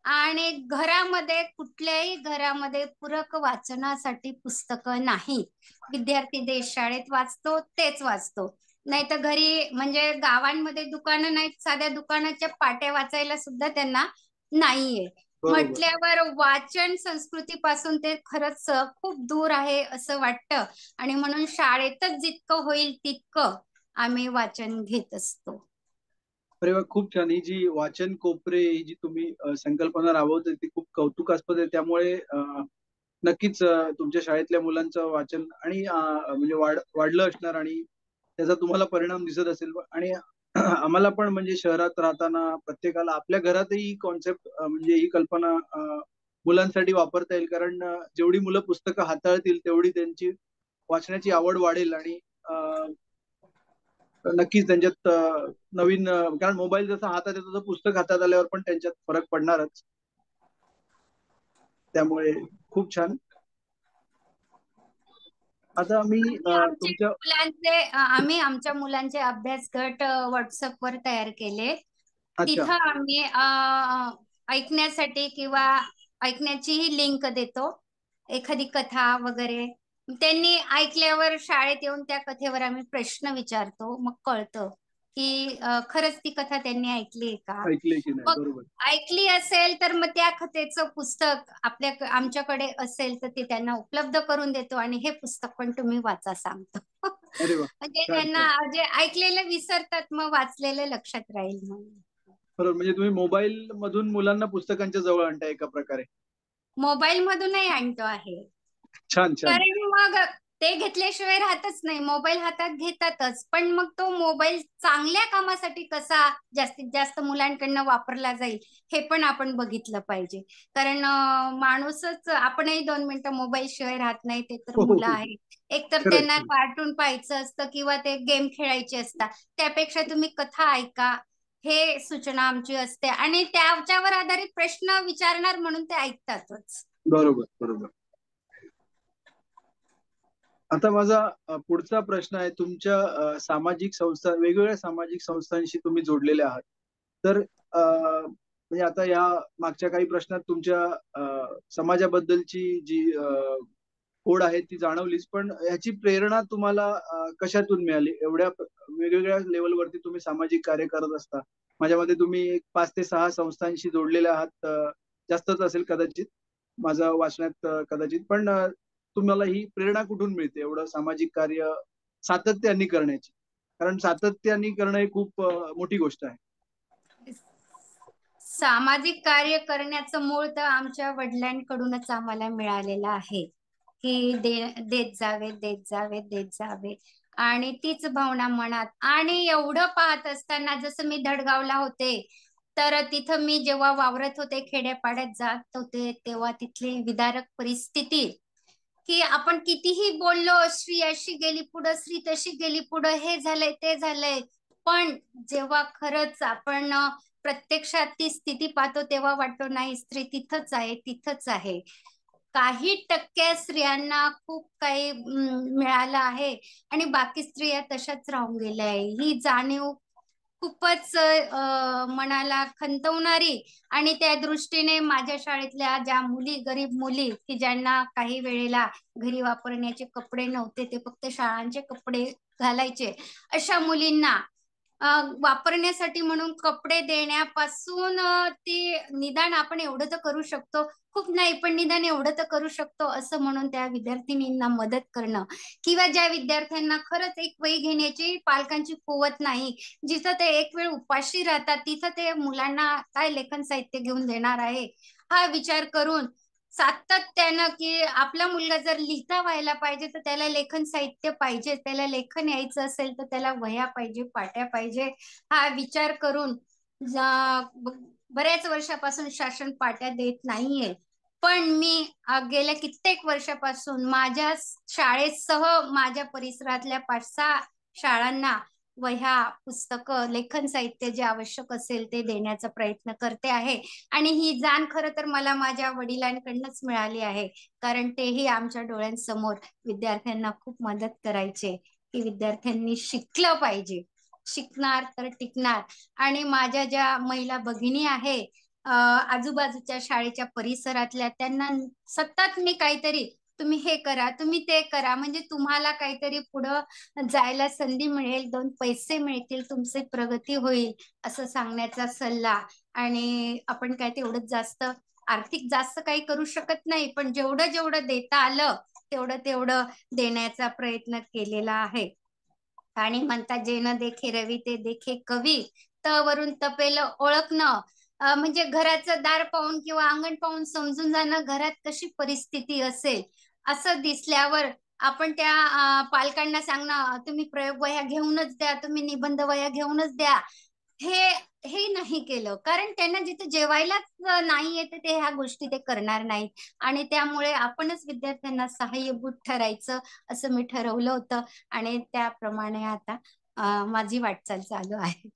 आणि घरामध्ये कुठल्याही घरामध्ये पूरक वाचनासाठी पुस्तकं नाहीत. विद्यार्थी शाळेत वाचतो तेच वाचतो. नाही तर घरी म्हणजे गावांमध्ये दुकानं नाहीत, साध्या दुकानाच्या पाट्या वाचायला सुद्धा त्यांना नाहीये. म्हटल्यावर वाचन संस्कृतीपासून ते खरंच खूप दूर आहे असं वाटतं. आणि म्हणून शाळेतच जितकं होईल तितकं आम्ही वाचन घेत असतो. अरे वा, खूप छान. ही जी वाचन कोपरे ही जी तुम्ही संकल्पना राबवता ती खूप कौतुकास्पद आहे. त्यामुळे नक्कीच तुमच्या शाळेतल्या मुलांचं वाचन आणि म्हणजे वाढलं असणार आणि त्याचा तुम्हाला परिणाम दिसत असेल. आणि आम्हाला पण म्हणजे शहरात राहताना प्रत्येकाला आपल्या घरातही ही कॉन्सेप्ट म्हणजे ही कल्पना मुलांसाठी वापरता येईल. कारण जेवढी मुलं पुस्तकं हाताळतील तेवढी त्यांची वाचण्याची आवड वाढेल आणि नक्कीच त्यांच्यात नवीन कारण मोबाईल जसा हातात येतो तसं पुस्तक हातात आल्यावर पण त्यांच्यात फरक पडणारच. त्यामुळे खूप छान. आता मी तुमच्या आम्ही आमच्या मुलांचे अभ्यास गट व्हॉट्सअपवर तयार केले. तिथं आम्ही ऐकण्यासाठी किंवा ऐकण्याचीही लिंक देतो. एखादी कथा वगैरे त्यांनी ऐकल्यावर शाळेत येऊन त्या कथेवर आम्ही प्रश्न विचारतो. मग कळतं की खरंच ती कथा त्यांनी ऐकली का. ऐकले की नाही. मग बरोबर. ऐकली असेल तर मग त्या कथेचं पुस्तक आमच्याकडे असेल तर ते त्यांना उपलब्ध करून देतो आणि हे पुस्तक पण तुम्ही वाचा सांगतो. अरे वा, म्हणजे छान त्यांना छान. जे ऐकलेलं विसरतात मग वाचलेलं लक्षात राहील म्हणून. बरोबर, म्हणजे तुम्ही मोबाईल मधून मुलांना पुस्तकांच्या जवळ आणताय एका प्रकारे. मोबाईल मधूनही आणतो आहे. छान छान. कारण मग ते घेतल्याशिवाय राहतच नाही. मोबाईल हातात घेतातच, पण मग तो मोबाईल चांगल्या कामासाठी कसा जास्तीत जास्त मुलांकडनं वापरला जाईल हे पण आपण बघितलं पाहिजे. कारण माणूसच आपणही 2 मिनिटं मोबाईल शिवाय राहत नाही. ते तर हो हो मुलं हो. आहेत. एकतर खरंय त्यांना खरंय. कार्टून पाहायचं असतं किंवा ते गेम खेळायचे असतात. त्यापेक्षा तुम्ही कथा ऐका हे सूचना आमची असते आणि त्याच्यावर आधारित प्रश्न विचारणार म्हणून ते ऐकतातच. बरोबर बरोबर. आता माझा पुढचा प्रश्न आहे. तुमच्या सामाजिक संस्था वेगवेगळ्या सामाजिक संस्थांशी तुम्ही जोडलेले आहात. तर म्हणजे आता या मागच्या काही प्रश्नात तुमच्या समाजाबद्दलची जी ओढ आहे ती जाणवलीच. पण याची प्रेरणा तुम्हाला कशातून मिळाली? एवढ्या वेगवेगळ्या लेवलवरती तुम्ही सामाजिक कार्य करत असता. माझ्या मते तुम्ही 5 ते 6 संस्थांशी जोडलेले आहात. जास्तच असेल कदाचित माझं वाचण्यात कदाचित. पण तुम्हाला ही प्रेरणा कुठून मिळते एवढं सामाजिक कार्य सातत्याने करण्याची? कारण सातत्याने करणं ही खूप मोठी गोष्ट आहे. सामाजिक कार्य करण्याचं मूळ तर आमच्या वडिलांकडूनच आम्हाला मिळालेलं आहे की देत जावे देत जावे देत जावे. आणि तीच भावना मनात. आणि एवढं पाहत असताना जसं मी धडगावला होते तर तिथं मी जेव्हा वावरत होते खेड्यापाड्यात जात होते तेव्हा तिथली विदारक परिस्थिती की आपण कितीही बोललो स्त्री अशी गेली पुढं स्त्री तशी गेली पुढं हे झालंय ते झालंय, पण जेव्हा खरंच आपण प्रत्यक्षात ती स्थिती पाहतो तेव्हा वाटतो नाही स्त्री तिथंच आहे तिथंच आहे. काही टक्के स्त्रियांना खूप काही मिळालं आहे आणि बाकी स्त्रिया तशाच राहून गेल्या आहे. ही जाणीव खूपच मनाला खंतवणारी. आणि त्या दृष्टीने माझ्या शाळेतल्या ज्या मुली गरीब मुली की ज्यांना काही वेळेला घरी वापरण्याचे कपडे नव्हते ते फक्त शाळांचे कपडे घालायचे अशा मुलींना वापरण्यासाठी म्हणून कपडे देण्यापासून ती निदान आपण एवढं तर करू शकतो खूप नाही पण निदान एवढं तर करू शकतो असं म्हणून त्या विद्यार्थिनींना मदत करणं. किंवा ज्या विद्यार्थ्यांना खरंच एक वही घेण्याची पालकांची कुवत नाही जिथं ते एक वेळ उपाशी राहतात तिथं ते मुलांना काय लेखन साहित्य घेऊन देणार आहे हा विचार करून सातत्यानं की आपला मुलगा जर लिहिता व्हायला पाहिजे तर त्याला लेखन साहित्य पाहिजे. त्याला लेखन यायचं असेल तर त्याला वह्या पाहिजे पाट्या पाहिजे हा विचार करून बऱ्याच वर्षापासून शासन पाट्या देत नाहीये. पण मी गेल्या कित्येक वर्षापासून माझ्या शाळेसह माझ्या परिसरातल्या 5-6 शाळांना वह्या पुस्तकं लेखन साहित्य जे आवश्यक असेल ते देण्याचा प्रयत्न करते आहे. आणि ही जाण खरं तर मला माझ्या वडिलांकडूनच मिळाली आहे. कारण तेही आमच्या डोळ्यांसमोर विद्यार्थ्यांना खूप मदत करायचे की विद्यार्थ्यांनी शिकलं पाहिजे. शिकणार तर टिकणार. आणि माझ्या ज्या महिला भगिनी आहे आजूबाजूच्या शाळेच्या परिसरातल्या त्यांना सतत मी काहीतरी, तुम्ही हे करा, तुम्ही ते करा, म्हणजे तुम्हाला काहीतरी पुढं जायला संधी मिळेल, 2 पैसे मिळतील, तुमची प्रगती होईल, असं सांगण्याचा सल्ला. आणि आपण काय तेवढं जास्त आर्थिक जास्त काही करू शकत नाही, पण जेवढं जेवढं देता आलं तेवढं तेवढं देण्याचा प्रयत्न केलेला आहे. आणि म्हणतात, जे न देखे रवी ते देखे कवी, वरून तपेल ओळखणं. म्हणजे घराचं दार पाहून किंवा अंगण पाहून समजून जाणं घरात कशी परिस्थिती असेल असं दिसल्यावर आपण त्या पालकांना सांगणं, तुम्ही प्रयोग वह्या घेऊनच द्या, तुम्ही निबंध वह्या घेऊनच द्या, हे हे नाही केलं. कारण त्यांना जिथे जेवायलाच नाही येते ते ह्या गोष्टी ते करणार नाहीत. आणि त्यामुळे आपणच विद्यार्थ्यांना सहाय्यभूत ठरायचं असं मी ठरवलं होतं. आणि त्याप्रमाणे आता माझी वाटचाल चालू आहे.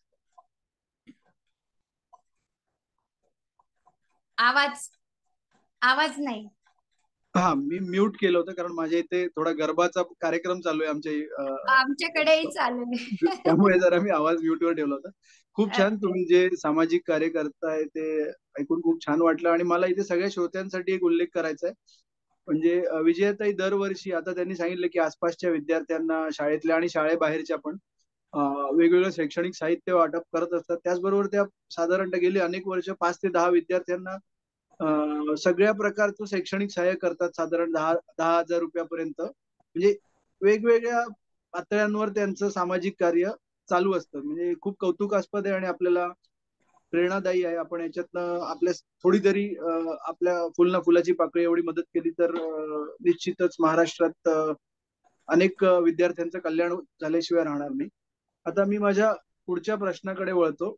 आवाज आवाज नाही. हा, मी म्यूट केलं होतं कारण माझ्या इथे थोडा गरबाचा कार्यक्रम चालू आहे आमच्याकडेही चालू आहे. त्यामुळे जरा मी आवाज म्यूटवर ठेवला होता. खूप छान, तुम्ही जे सामाजिक कार्य करताय ते ऐकून खूप छान वाटलं. आणि मला इथे सगळ्या श्रोत्यांसाठी एक उल्लेख करायचा आहे. म्हणजे विजयाताई दरवर्षी, आता त्यांनी सांगितलं की आसपासच्या विद्यार्थ्यांना, शाळेतल्या आणि शाळेबाहेरच्या पण वेगवेगळं शैक्षणिक साहित्य वाटप करत असतात. त्याचबरोबर त्या साधारणतः गेली अनेक वर्ष 5 ते 10 विद्यार्थ्यांना सगळ्या प्रकारचं शैक्षणिक सहाय्य करतात, साधारण 10,000 रुपयापर्यंत. म्हणजे वेगवेगळ्या पातळ्यांवर त्यांचं सामाजिक कार्य चालू असतं. म्हणजे खूप कौतुकास्पद आहे आणि आपल्याला प्रेरणादायी आहे. आपण याच्यातनं आपल्या थोडी तरी आपल्या फुल ना फुलाची पाकळी एवढी मदत केली तर निश्चितच महाराष्ट्रात अनेक विद्यार्थ्यांचं कल्याण झाल्याशिवाय राहणार नाही. आता मी माझ्या पुढच्या प्रश्नाकडे वळतो.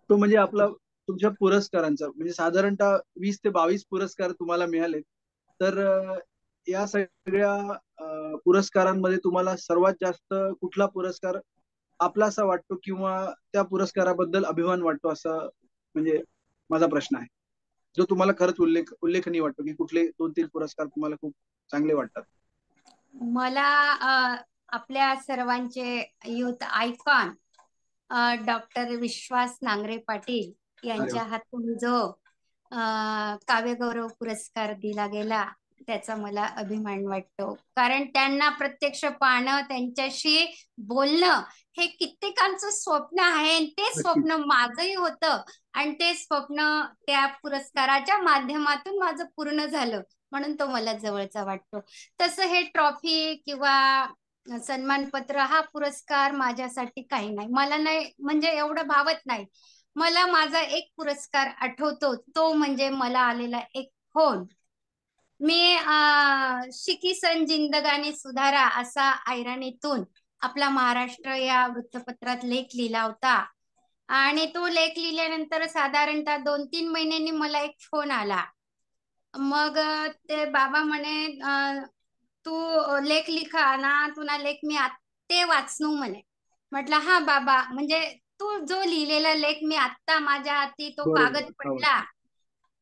तो म्हणजे आपला तुमच्या पुरस्कारांचा, म्हणजे साधारणतः 20 ते 22 पुरस्कार तुम्हाला मिळाले. तर या सगळ्या पुरस्कारांमध्ये तुम्हाला सर्वात जास्त कुठला पुरस्कार आपलासा वाटतो किंवा त्या पुरस्काराबद्दल अभिमान वाटतो, असं म्हणजे माझा प्रश्न आहे, जो तुम्हाला खरंच उल्लेखनीय वाटतो, की कुठले 2-3 पुरस्कार तुम्हाला खूप चांगले वाटतात? मला आपल्या सर्वांचे युथ आयकॉन डॉक्टर विश्वास नांगरे पाटील यांच्या हातून जो काव्यगौरव पुरस्कार दिला गेला त्याचा मला अभिमान वाटतो. कारण त्यांना प्रत्यक्ष पाहणं, त्यांच्याशी बोलणं हे कित्येकांचं स्वप्न आहे. ते स्वप्न माझंही होतं आणि ते स्वप्न त्या पुरस्काराच्या माध्यमातून माझं पूर्ण झालं, म्हणून तो मला जवळचा वाटतो. तसं हे ट्रॉफी किंवा सन्मानपत्र हा पुरस्कार माझ्यासाठी काही नाही. मला नाही म्हणजे एवढं भावत नाही. मला माझा एक पुरस्कार आठवतो, तो म्हणजे मला आलेला एक फोन. मी शिकी सन जिंदगानी सुधारा असा ऐराणीतून आपला महाराष्ट्र या वृत्तपत्रात लेख लिहिला होता. आणि तो लेख लिहिल्यानंतर साधारणतः 2-3 महिन्यांनी मला एक फोन आला. मग ते बाबा म्हणे, तू लेख लिखा ना, तुला लेख मी आत्ते वाचनू म्हणे. म्हटलं हा बाबा, म्हणजे तू जो लिहिलेला लेख मी आत्ता माझ्या हाती तो कागद पडला,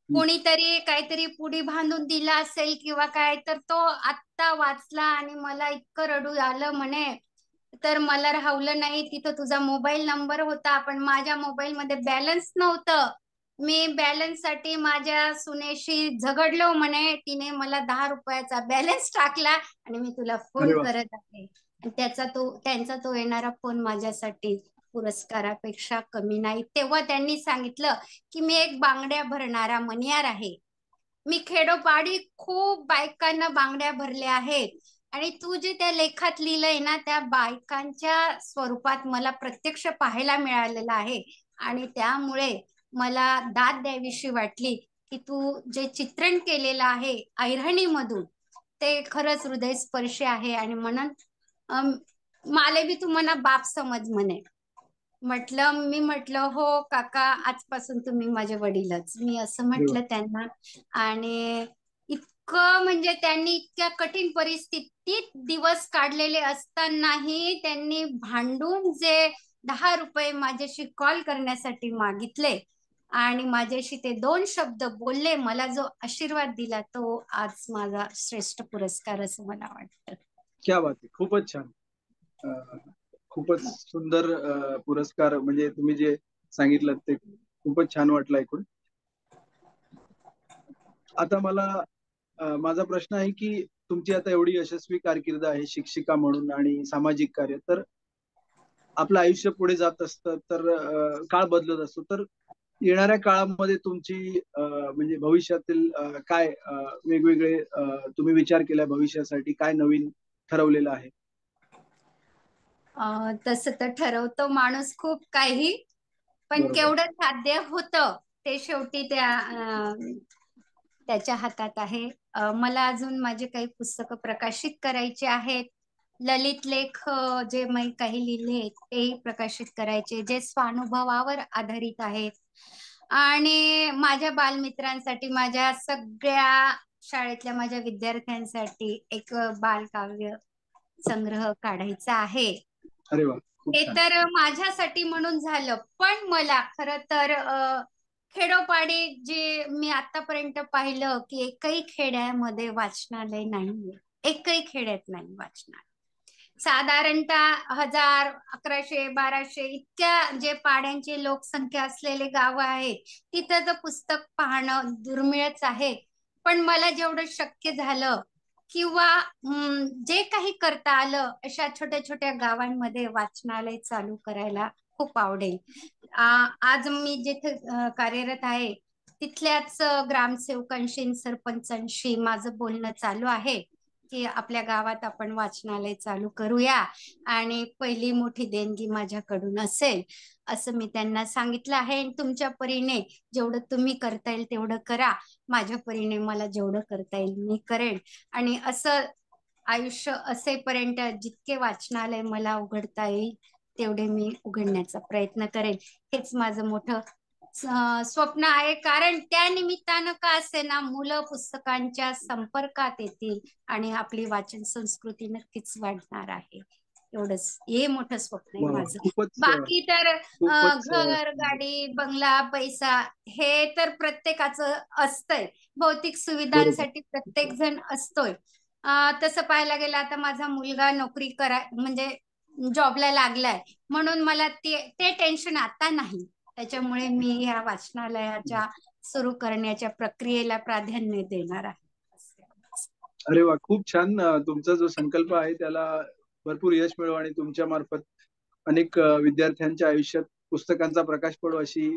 कोणीतरी काहीतरी पुडी बांधून दिला असेल किंवा काय, तर तो आत्ता वाचला आणि मला इतकं रडू आलं म्हणे. तर मला राहवलं नाही. तिथं तुझा मोबाईल नंबर होता, पण माझ्या मोबाईल मध्ये बॅलन्स नव्हतं. मी बॅलन्स साठी माझ्या सुनेशी झगडलो म्हणे. तिने मला 10 रुपयाचा बॅलन्स टाकला आणि मी तुला फोन करत आहे. त्यांचा तो येणारा फोन माझ्यासाठी पुरस्कारापेक्षा कमी नाही. तेव्हा त्यांनी सांगितलं की मी एक बांगड्या भरणारा मणियार आहे. मी खेडोपाडी खूप बायकांना बांगड्या भरल्या आहेत आणि तू जे त्या लेखात लिहिलंय ना, त्या बायकांच्या स्वरूपात मला प्रत्यक्ष पाहायला मिळालेलं आहे. आणि त्यामुळे मला दाद द्यावीशी वाटली की तू जे चित्रण केलेलं आहे ऐरणीमधून ते खरंच हृदयस्पर्शी आहे. आणि म्हणून माले बी तू मना बाप समज म्हणे. मी म्हटलं हो काका, आजपासून तुम्ही माझे वडीलच, मी असं म्हटलं त्यांना. आणि इतकं म्हणजे त्यांनी इतक्या कठीण परिस्थितीत दिवस काढलेले असतानाही त्यांनी भांडून जे 10 रुपये माझ्याशी कॉल करण्यासाठी मागितले आणि माझ्याशी ते 2 शब्द बोलले, मला जो आशीर्वाद दिला तो आज माझा श्रेष्ठ पुरस्कार असं मला वाटतं. क्या बात आहे, खूपच छान. खूपच सुंदर पुरस्कार. म्हणजे तुम्ही जे सांगितलं ते खूपच छान वाटलं ऐकून. आता मला माझा प्रश्न आहे की तुमची आता एवढी यशस्वी कारकीर्द आहे शिक्षिका म्हणून आणि सामाजिक कार्य, तर आपलं आयुष्य पुढे जात असतं, तर काळ बदलत असतो, तर येणाऱ्या काळामध्ये तुमची म्हणजे भविष्यातील काय वेगवेगळे तुम्ही विचार केलाय भविष्यासाठी, काय नवीन ठरवलेलं आहे? तसं तर ठरवतो माणूस खूप काही, पण बरोबर. केवढं साध्य होतं ते शेवटी त्याच्या हातात आहे. मला अजून माझे काही पुस्तकं प्रकाशित करायचे आहेत. ललित लेख जे मी काही लिहिले तेही प्रकाशित करायचे, जे स्वानुभवावर आधारित आहेत. आणि माझ्या बालमित्रांसाठी, माझ्या सगळ्या शाळेतल्या माझ्या विद्यार्थ्यांसाठी एक बालकाव्य संग्रह काढायचा आहे. अरे वा, खूप हे छान. तर माझ्यासाठी म्हणून झालं, पण मला खरं तर खेडोपाडी जे मी आतापर्यंत पाहिलं की एकही खेड्यामध्ये वाचनालय नाहीये, एकही खेड्यात नाही वाचनालय. साधारणतः 1000, 1100, 1200 इतक्या जे पाड्यांची लोकसंख्या असलेले गाव आहेत, तिथं तर पुस्तक पाहणं दुर्मिळच आहे. पण मला जेवढं शक्य झालं किंवा जे काही करता आलं, अशा छोट्या छोट्या गावांमध्ये वाचनालय चालू करायला खूप आवडेल. आज मी जिथे कार्यरत आहे तिथल्याच ग्रामसेवकांशी, सरपंचांशी माझं बोलणं चालू आहे की आपल्या गावात आपण वाचनालय चालू करूया आणि पहिली मोठी देणगी माझ्याकडून असेल, असं मी त्यांना सांगितलं आहे. तुमच्या परीने जेवढं तुम्ही करता येईल तेवढं करा, माझ्या परीने मला जेवढं करता येईल मी करेन. आणि असं आयुष्य असेपर्यंत जितके वाचनालय मला उघडता येईल तेवढे मी उघडण्याचा प्रयत्न करेन. हेच माझं मोठं स्वप्न आहे. कारण त्या निमित्तानं का असे ना, मुलं पुस्तकांच्या संपर्कात येतील आणि आपली वाचन संस्कृती नक्कीच वाढणार आहे. एवढंच, हे मोठं स्वप्न आहे माझं. बाकी तर घर, गाडी, बंगला, पैसा हे तर प्रत्येकाचं असतंय. भौतिक सुविधांसाठी प्रत्येक जण असतोय. तसं पाहायला गेलं आता माझा मुलगा नोकरी म्हणजे जॉबला लागलाय, म्हणून मला ते टेन्शन आता नाही. त्याच्यामुळे मी ह्या वाचनालयाच्या सुरू करण्याच्या प्रक्रियेला प्राधान्य देणार आहे. अरे वा, खूप छान. तुमचा जो संकल्प आहे त्याला भरपूर यश मिळो आणि तुमच्या मार्फत अनेक विद्यार्थ्यांच्या आयुष्यात पुस्तकांचा प्रकाश पडो अशी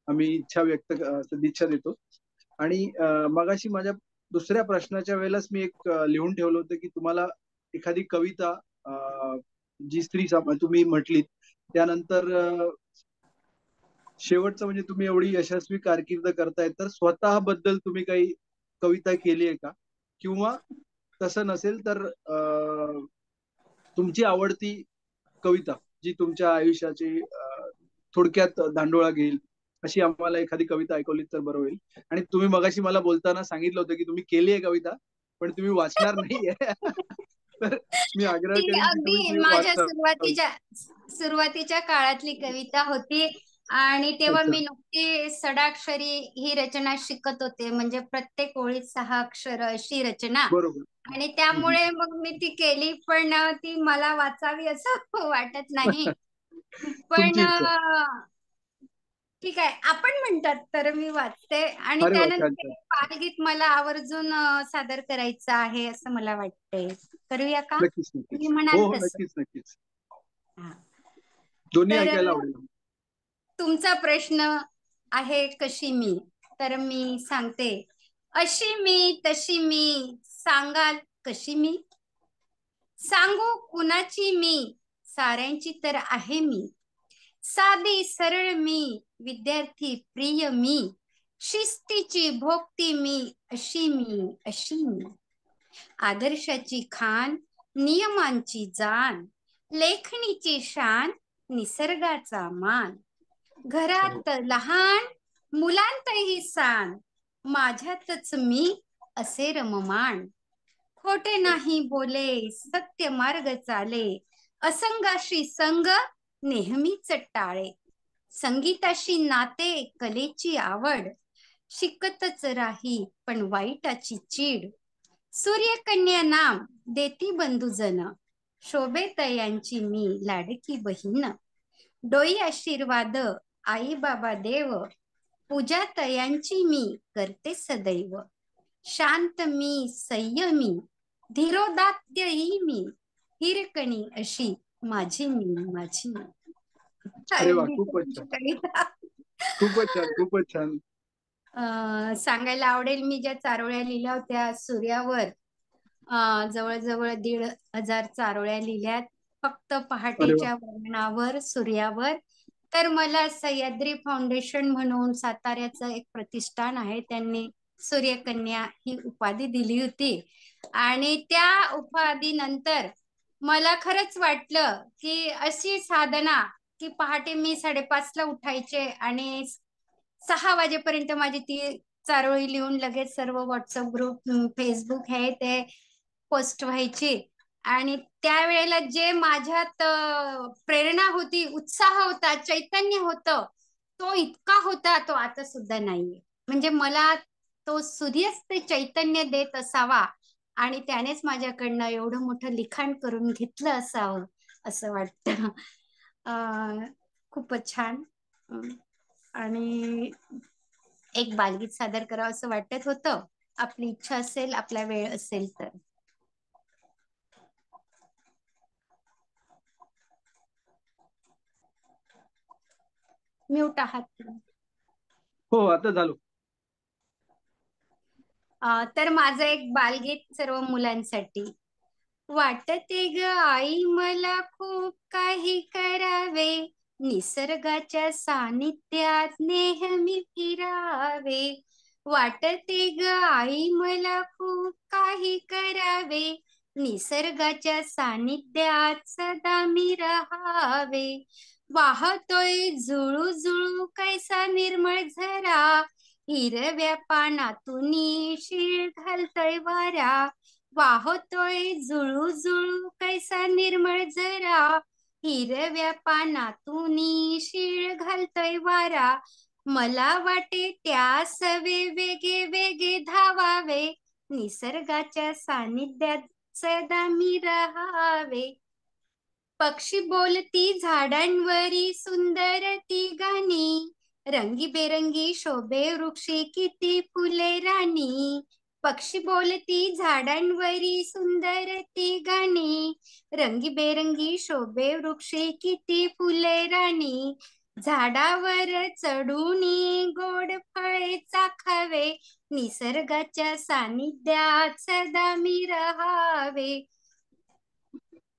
आम्ही सदिच्छा देतो. आणि मगाशी माझ्या दुसऱ्या प्रश्नाच्या वेळेलाच मी एक लिहून ठेवलं होतं की तुम्हाला एखादी कविता जी तुम्ही म्हटलीत त्यानंतर शेवटचं म्हणजे तुम्ही एवढी यशस्वी कारकीर्द करताय, तर स्वतःबद्दल तुम्ही काही कविता केली आहे का? किंवा तसं नसेल तर तुमची आवडती कविता जी तुमच्या आयुष्याची थोडक्यात धांडोळा घेईल अशी आम्हाला एखादी कविता ऐकवली तर बरं होईल. आणि तुम्ही मगाशी मला बोलताना सांगितलं होतं की तुम्ही केली आहे कविता पण तुम्ही वाचणार नाहीये. तर मी आग्रह ती करेन की अगदी तुम्ही माझ्या वाचा. सुरुवातीच्या काळातली कविता होती. आणि तेव्हा अच्छा. मी नुकती सडाक्षरी ही रचना शिकत होते, म्हणजे प्रत्येक ओळीत 6 अक्षर अशी रचना. बरोबर. आणि त्यामुळे मग मी ती केली, पण ती मला वाचावी असं वाटत नाही. पण तुमची इच्छा. ठीक आहे, आपण म्हणतात तर मी वाचते. आणि अरे वा, छान त्यानंतर छान. एक बालगीत मला आवर्जून सादर करायचं आहे असं मला वाटतंय. करूया का? नक्कीच तुम्ही नक्कीच. म्हणाल हो हो, तसं. नक्कीच नक्कीच. हा. दोन्ही तर ऐकायला आवडेल. तुमचा प्रश्न आहे कशी मी, तर मी सांगते. अशी मी तशी मी, सांगाल कशी मी? सांगू कुणाची मी, साऱ्यांची तर आहे मी. साधी सरळ मी, विद्यार्थी प्रिय मी. शिस्तीची भोगती मी, अशी मी अशी मी. आदर्शाची खान, नियमांची जाण. लेखणीची शान, निसर्गाचा मान. घरात लहान, मुलांतही सान. माझ्यातच मी असे रममाण. खोटे नाही बोले, सत्य मार्ग चाले. असंगाशी संग, नेहमीच टाळे. संगीताशी नाते, कलेची आवड. शिकतच राही, पण वाईटाची चीड. सूर्यकन्या नाम, देती बंधुजन. शोभेतयांची मी लाडकी बहीण. डोई आशीर्वाद, आई बाबा देव, पूजा तयांची मी करते सदैव. शांत मी संयमी, धीरोदात्तही मी, हिरकणी अशी माझी माझी. अरे वा, खूपच छान, खूपच छान, खूपच छान. सांगायला आवडेल, मी ज्या चारोळ्या लिहिल्या होत्या सूर्यावर, जवळजवळ 1,500 चारोळ्या लिहिल्यात फक्त पहाटेच्या वर्णावर सूर्यावर. तर मला सह्याद्री फाउंडेशन म्हणून साताऱ्याचं एक प्रतिष्ठान आहे, त्यांनी सूर्यकन्या ही उपाधी दिली होती. आणि त्या उपाधीनंतर मला खरंच वाटलं की अशी साधना, की पहाटे मी 5:30ला उठायचे आणि 6 वाजेपर्यंत माझी ती चारोळी लिहून लगेच सर्व व्हॉट्सअप ग्रुप, फेसबुक हे ते पोस्ट व्हायची. आणि त्यावेळेला जे माझ्यात प्रेरणा होती, उत्साह होता, चैतन्य होतं, तो इतका होता, तो आता सुद्धा नाहीये. म्हणजे मला तो सूर्यच ते चैतन्य देत असावा आणि त्यानेच माझ्याकडनं एवढं मोठं लिखाण करून घेतलं असावं असं वाटतं. खूपच छान. आणि एक बालगीत सादर करावं असं वाटत होतं. आपली इच्छा असेल, आपला वेळ असेल तर. म्यूट आहात. हो, आता झालो. तर माझं एक बालगीत सर्व मुलांसाठी. वाटते ग आई मला खूप काही करावे, निसर्गाच्या सानिध्यात नेहमी फिरावे. वाटते ग आई मला खूप काही करावे, निसर्गाच्या सानिध्यात सदा मी राहावे. वाहतोय जुळू जुळू कैसा निर्मळ झरा, हिरव्या पानातून शीळ घालतोय वारा. वाहतोय जुळू जुळू कैसा निर्मळ झरा, हिरव्या पानातून शीळ घालतोय वारा. मला वाटे त्यासवे वेगे वेगे धावावे, निसर्गाच्या सानिध्यात सदा मी राहावे. पक्षी बोलती झाडांवरी सुंदर ती गाणी, रंगीबेरंगी शोभे वृक्षी किती फुले राणी. पक्षी बोलती झाडांवरी सुंदर ती गाणी, रंगीबेरंगी शोभे वृक्षी किती फुले राणी. झाडावर चढून गोड फळे चाखावे, निसर्गाच्या सानिध्यात सदा मी राहावे.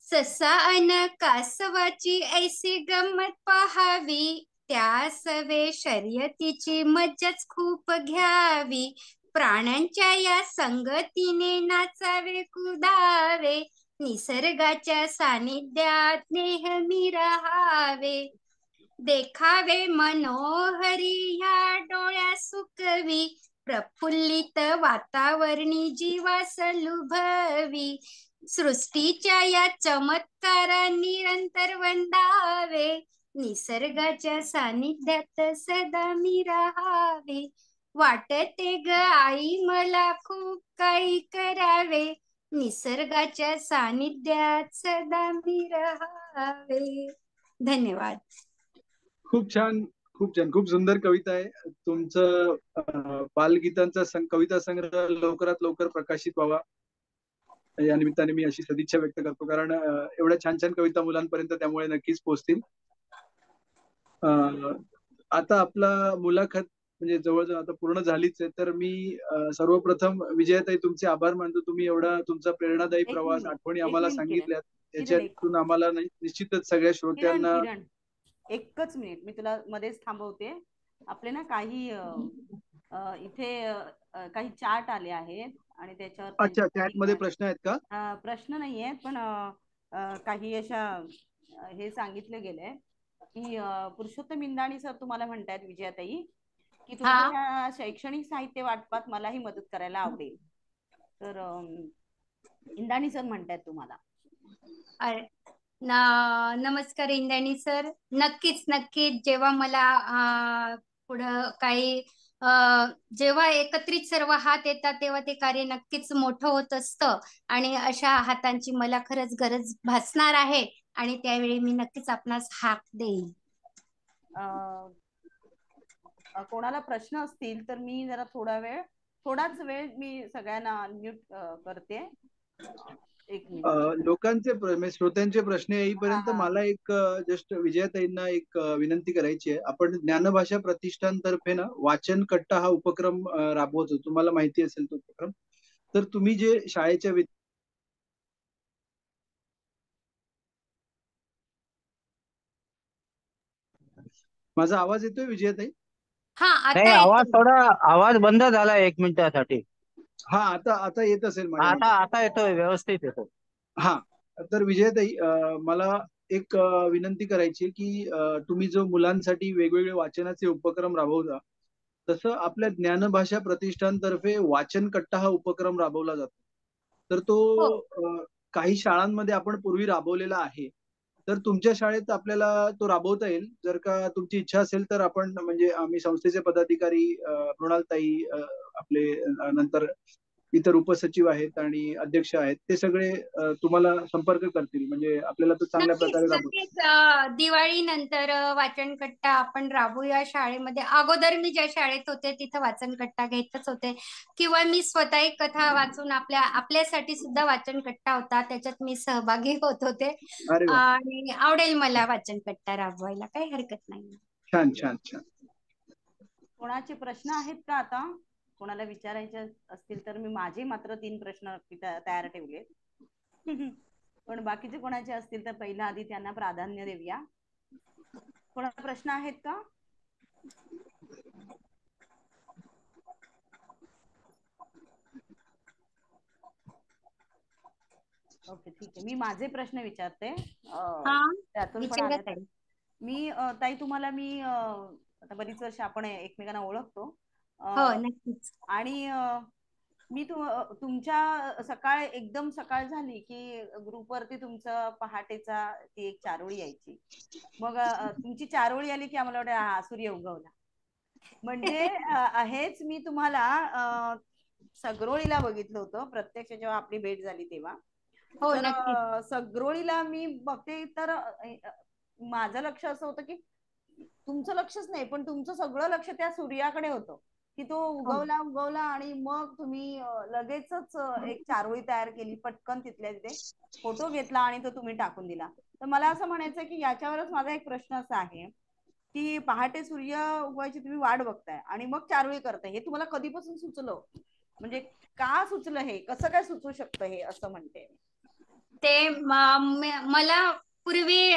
ससा अन कासवाची ऐसी गंमत पहावी, त्या सवे शर्यतीची मज्जाच खूप घ्यावी. प्राण्यांच्या या संगतीने नाचावे कुदावे, निसर्गाच्या सानिध्यात नेहमी राहावे. देखावे मनोहरी ह्या डोळ्या सुकवी, प्रफुल्लित वातावरणी जीवास लुभवी. सृष्टीच्या या चमत्कारा निरंतर वंदावे, निसर्गाच्या सानिध्यात सदा मी राहावे. वाटते ग आई मला खूप काही करावे, निसर्गाच्या सानिध्यात सदा मी राहावे. धन्यवाद. खूप छान, खूप छान, खूप सुंदर कविता आहे. तुमचं बालगीतांचा कविता संग्रह लवकरात लवकर प्रकाशित व्हावा या निमित्ताने मी अशी सदिच्छा व्यक्त करतो, कारण एवढ्या छान छान कविता मुलांपर्यंत त्यामुळे नक्कीच पोहोचतील. आता आपला मुलाखत म्हणजे जवळजवळ आता पूर्ण झालीच आहे, तर मी सर्वप्रथम विजयाताई तुमचे आभार मानतो. तुम्ही एवढा तुमचा प्रेरणादायी प्रवास, आठवणी आम्हाला सांगितल्यात, त्याच्यातून आम्हाला निश्चितच सगळ्या श्रोत्यांना. किरण, एकच मिनिट मी तुला मध्येच थांबवते. आपले ना काही इथे काही चार्ट आले आहेत आणि त्याच्यावर. अच्छा, चॅट मध्ये प्रश्न आहेत का? प्रश्न नाही आहेत, पण काही अशा हे सांगितले गेले की पुरुषोत्तम इंदाणी सर तुम्हाला म्हणतायत विजयाताई की तुमच्या शैक्षणिक साहित्य वाटपात मलाही मदत करायला आवडेल. तर इंदाणी सर म्हणतायत तुम्हाला. नमस्कार इंदाणी सर. नक्कीच नक्कीच, जेव्हा मला पुढं काही जेव्हा एकत्रित सर्व हात येतात तेव्हा ते कार्य नक्कीच मोठं होत असतं आणि अशा हातांची मला खरंच गरज भासणार आहे आणि त्यावेळी मी नक्कीच आपणास हाक देईन. कोणाला प्रश्न असतील तर मी जरा थोडाच वेळ मी सगळ्यांना अनम्यूट करते. एक मिनिट. लोकांचे म्हणजे श्रोत्यांचे प्रश्न हा येईपर्यंत हा मला एक जस्ट विजयाताईंना एक विनंती करायची आहे. आपण ज्ञानभाषा प्रतिष्ठान तर्फे ना वाचन कट्टा हा उपक्रम राबवतो. तुम्हाला माहिती असेल तो उपक्रम. तर तुम्ही जे शाळेच्या माझा आवाज येतोय विजयाताई? हा नाही, आता आवाज येतो. थोडा आवाज बंद झाला 1 मिनिटासाठी. हा, आता आता येत असेल माझ्या आता मागे. आता येतोय, व्यवस्थित येतो. हा, तर विजयाताई मला एक विनंती करायची आहे की तुम्ही जो मुलांसाठी वेगवेगळे वाचनाचे उपक्रम राबवता, तसं आपल्या ज्ञानभाषा प्रतिष्ठान तर्फे वाचन कट्टा हा उपक्रम राबवला जातो. तर तो हो. काही शाळांमध्ये आपण पूर्वी राबवलेला आहे. तर तुमच्या शाळेत आपल्याला तो राबवता येईल. जर का तुमची इच्छा असेल तर आपण म्हणजे आम्ही संस्थेचे पदाधिकारी मृणालताई आपले नंतर इतर उपसचिव आहेत आणि अध्यक्ष आहेत, ते सगळे तुम्हाला संपर्क करतील. म्हणजे आपल्याला तो चांगल्या नक्कीच प्रकारे राबवता. नक्कीच दिवाळी नंतर वाचन कट्टा आपण राबूया शाळेमध्ये. अगोदर मी ज्या शाळेत होते तिथं वाचन कट्टा घेतच होते, किंवा मी स्वतः एक कथा वाचून आपल्यासाठी सुद्धा वाचन कट्टा होता, त्याच्यात मी सहभागी होत होते. अरे वा, आणि आवडेल मला वाचन कट्टा राबवायला, काही हरकत नाही. छान छान छान. कोणाचे प्रश्न आहेत का आता? कोणाला विचारायचे असतील तर मी माझे मात्र 3 प्रश्न तयार ठेवले. पण बाकीचे कोणाचे असतील तर पहिला आधी त्यांना प्राधान्य देऊया. कोणाला प्रश्न आहेत का? ओके, ठीक आहे. मी माझे प्रश्न विचारते. त्यातून पण आले तर मी ताई तुम्हाला मी आता बरीच वर्ष आपण एकमेकांना ओळखतो. हो, नक्कीच. आणि मी तुमच्या सकाळ एकदम सकाळ झाली की ग्रुपवरती तुमचं पहाटेचा ती एक चारोळी यायची. मग तुमची चारोळी आली की आम्हाला वाटतं हा सूर्य उगवला. म्हणजे हेच मी तुम्हाला सगरोळीला बघितलं होतं प्रत्यक्ष जेव्हा आपली भेट झाली तेव्हा. हो, तर नक्कीच. सगरोळीला मी बघते तर माझं लक्ष असं होतं की तुमचं लक्षच नाही, पण तुमचं सगळं लक्ष त्या सूर्याकडे होतं की तो उगवला उगवला आणि मग तुम्ही लगेचच एक चारोळी तयार केली पटकन तिथल्या तिथे, फोटो घेतला आणि तो तुम्ही टाकून दिला. तर मला असं म्हणायचं की याच्यावरच माझा एक प्रश्न असा आहे की पहाटे सूर्य उगवायची तुम्ही वाट बघताय आणि मग चारोळी करताय, हे तुम्हाला कधीपासून सुचलं? म्हणजे का सुचलं, हे कसं काय सुचू शकतं हे, असं म्हणते. ते मला पूर्वी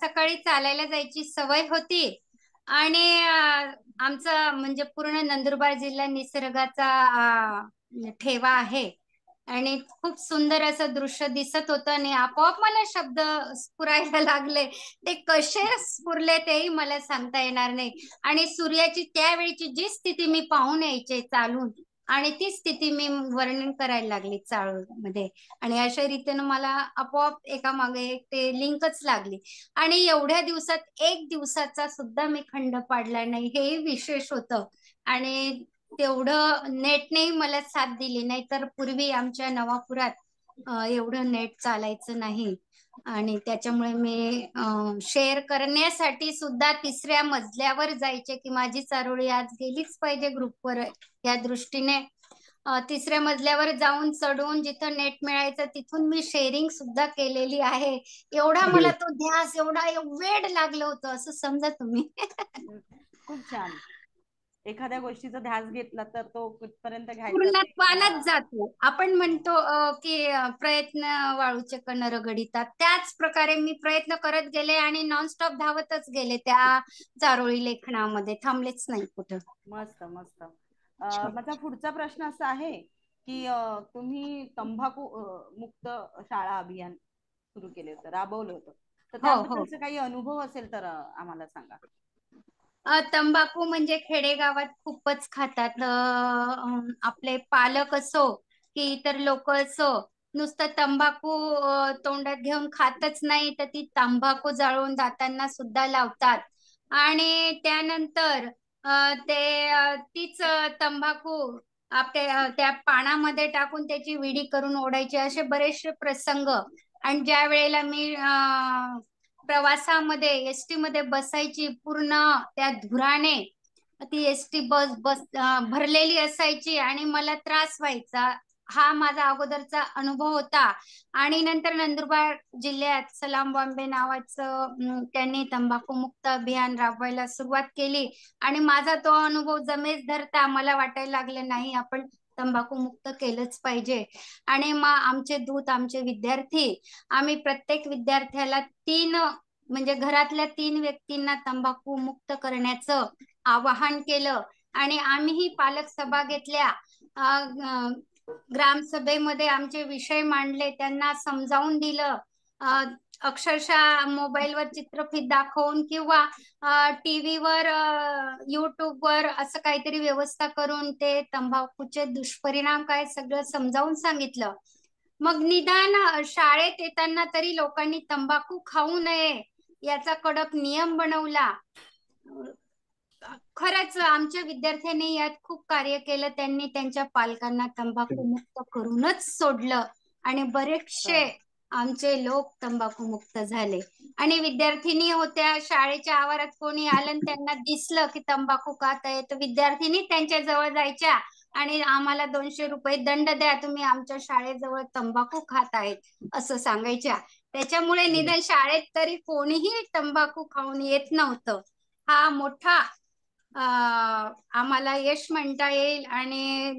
सकाळी चालायला जायची सवय होती, आणि आमचा म्हणजे पूर्ण नंदुरबार जिल्हा निसर्गाचा ठेवा आहे, आणि खूप सुंदर असं दृश्य दिसत होतं, आणि आपोआप मला शब्द स्फुरायला लागले. ते कसे स्फुरले तेही मला सांगता येणार नाही. आणि सूर्याची त्यावेळीची जी स्थिती मी पाहून यायचे चालून, आणि ती स्थिती मी वर्णन करायला लागली चाळूमध्ये, आणि अशा रीतीनं मला आपोआप एकामागे एक ते लिंकच लागली. आणि एवढ्या दिवसात 1 दिवसाचा सुद्धा मी खंड पाडला नाही, हेही विशेष होतं. आणि तेवढं नेटनेही मला साथ दिली नाही, तर पूर्वी आमच्या नवापुरात एवढं नेट चालायचं नाही. आणि त्याच्यामुळे मी शेअर करण्यासाठी सुद्धा 3ऱ्या मजल्यावर जायचे की माझी चारोळी आज गेलीच पाहिजे ग्रुपवर, या दृष्टीने 3ऱ्या मजल्यावर जाऊन चढून जिथं नेट मिळायचं तिथून मी शेअरिंग सुद्धा केलेली आहे. एवढा मला तो ध्यास, एवढा वेड लागलं होतं, असं समजा तुम्ही. खूप छान. एखाद्या गोष्टीचा ध्यास घेतला तर तो कुठपर्यंत घ्यायचा ते पूर्णत्वालाच जातो. आपण म्हणतो की प्रयत्न वाळूचे कण रगडितात, त्याच प्रकारे मी प्रयत्न करत गेले आणि नॉनस्टॉप धावतच गेले त्या चारोळी लेखनामध्ये, थांबलेच नाही कुठं. मस्त मस्त. माझा पुढचा प्रश्न असा आहे की तुम्ही तंबाखू मुक्त शाळा अभियान सुरू केले होतं, राबवलं होतं, तर हो, हो. त्याबद्दलचा काही अनुभव असेल तर आम्हाला सांगा. तंबाखू म्हणजे खेडेगावात खूपच खातात. आपले पालक असो की इतर लोक असो, नुसतं तंबाखू तोंडात घेऊन खातच नाही, तर ती तंबाखू जाळून दातांना सुद्धा लावतात. आणि त्यानंतर तीच तंबाखू आपल्या त्या पानामध्ये टाकून त्याची विडी करून ओढायची, असे बरेचसे प्रसंग. आणि ज्या वेळेला मी प्रवासामध्ये एसटी मध्ये बसायची, पूर्ण त्या धुराने ती एसटी बस भरलेली असायची आणि मला त्रास व्हायचा. हा माझा अगोदरचा अनुभव होता. आणि नंतर नंदुरबार जिल्ह्यात सलाम बॉम्बे नावाचं त्यांनी तंबाखू मुक्त अभियान राबवायला सुरुवात केली आणि माझा तो अनुभव जमेच धरता मला वाटायला लागलं नाही आपण तंबाखू मुक्त केलंच पाहिजे. आणि मग आमचे दूत आमचे विद्यार्थी आम्ही प्रत्येक विद्यार्थ्याला म्हणजे घरातल्या 3 व्यक्तींना तंबाखू मुक्त करण्याचं आवाहन केलं आणि आम्हीही पालक सभा घेतल्या. ग्रामसभेमध्ये आमचे विषय मांडले, त्यांना समजावून दिलं. अक्षरशः मोबाईलवर चित्रफित दाखवून किंवा टीव्हीवर युट्यूबवर असं काहीतरी व्यवस्था करून ते तंबाखूचे दुष्परिणाम काय सगळं समजावून सांगितलं. मग निदान शाळेत येताना तरी लोकांनी तंबाखू खाऊ नये याचा कडक नियम बनवला. खरंच आमच्या विद्यार्थ्यांनी यात खूप कार्य केलं. त्यांनी त्यांच्या पालकांना तंबाखू मुक्त करूनच सोडलं आणि बरेचसे आमचे लोक तंबाखू मुक्त झाले. आणि विद्यार्थिनी होत्या, शाळेच्या आवारात कोणी आलं आणि त्यांना दिसलं की तंबाखू खात आहे तर विद्यार्थिनी त्यांच्या जवळ जायच्या आणि आम्हाला 200 रुपये दंड द्या, तुम्ही आमच्या शाळेजवळ तंबाखू खात आहेत असं सांगायच्या. त्याच्यामुळे निदान शाळेत तरी कोणीही तंबाखू खाऊन येत नव्हतं. हा मोठा आम्हाला यश म्हणता येईल. आणि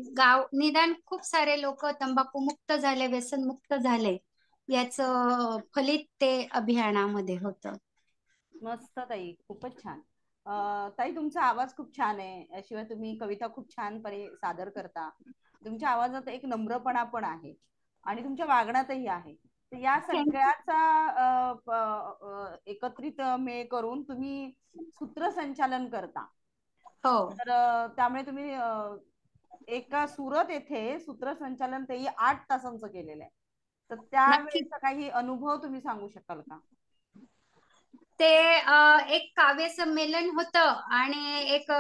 निदान खूप सारे लोक तंबाखू मुक्त झाले, व्यसन मुक्त झाले. याचं फलित ते अभियानामध्ये होतं. मस्त ताई, खूपच छान. ताई तुमचा आवाज खूप छान आहे, शिवाय तुम्ही कविता खूप छानपणे सादर करता. तुमच्या आवाजात एक नम्रपणा पण आहे आणि तुमच्या वागण्यातही आहे. तर या सगळ्याचा एकत्रित मेळ करून तुम्ही सूत्रसंचालन करता. हो, तर त्यामुळे तुम्ही एका सुरत येथे सूत्रसंचालन तेही 8 तासांचं केलेलं आहे. तर नक्की. त्यावेळेचा काही अनुभव तुम्ही सांगू शकाल का? ते एक काव्य संमेलन होतं आणि एक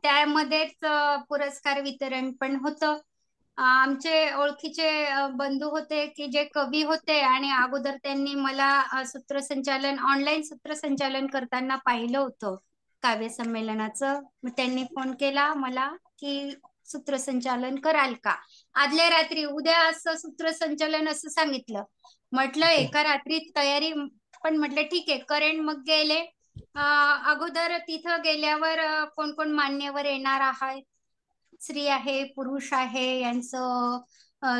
त्यामध्येच पुरस्कार वितरण पण होतं. आमचे ओळखीचे बंधू होते की जे कवी होते आणि अगोदर त्यांनी मला सूत्रसंचालन ऑनलाईन सूत्रसंचालन करताना पाहिलं होतं काव्य संमेलनाचं. मग त्यांनी फोन केला मला की सूत्रसंचालन कराल का. आदल्या रात्री उद्या असं सूत्रसंचालन असं सांगितलं. म्हटलं एका रात्रीत तयारी, पण म्हटलं ठीक आहे करेन. मग गेले. अगोदर तिथं गेल्यावर कोण कोण मान्यवर येणार आहे, स्त्री आहे पुरुष आहे यांचं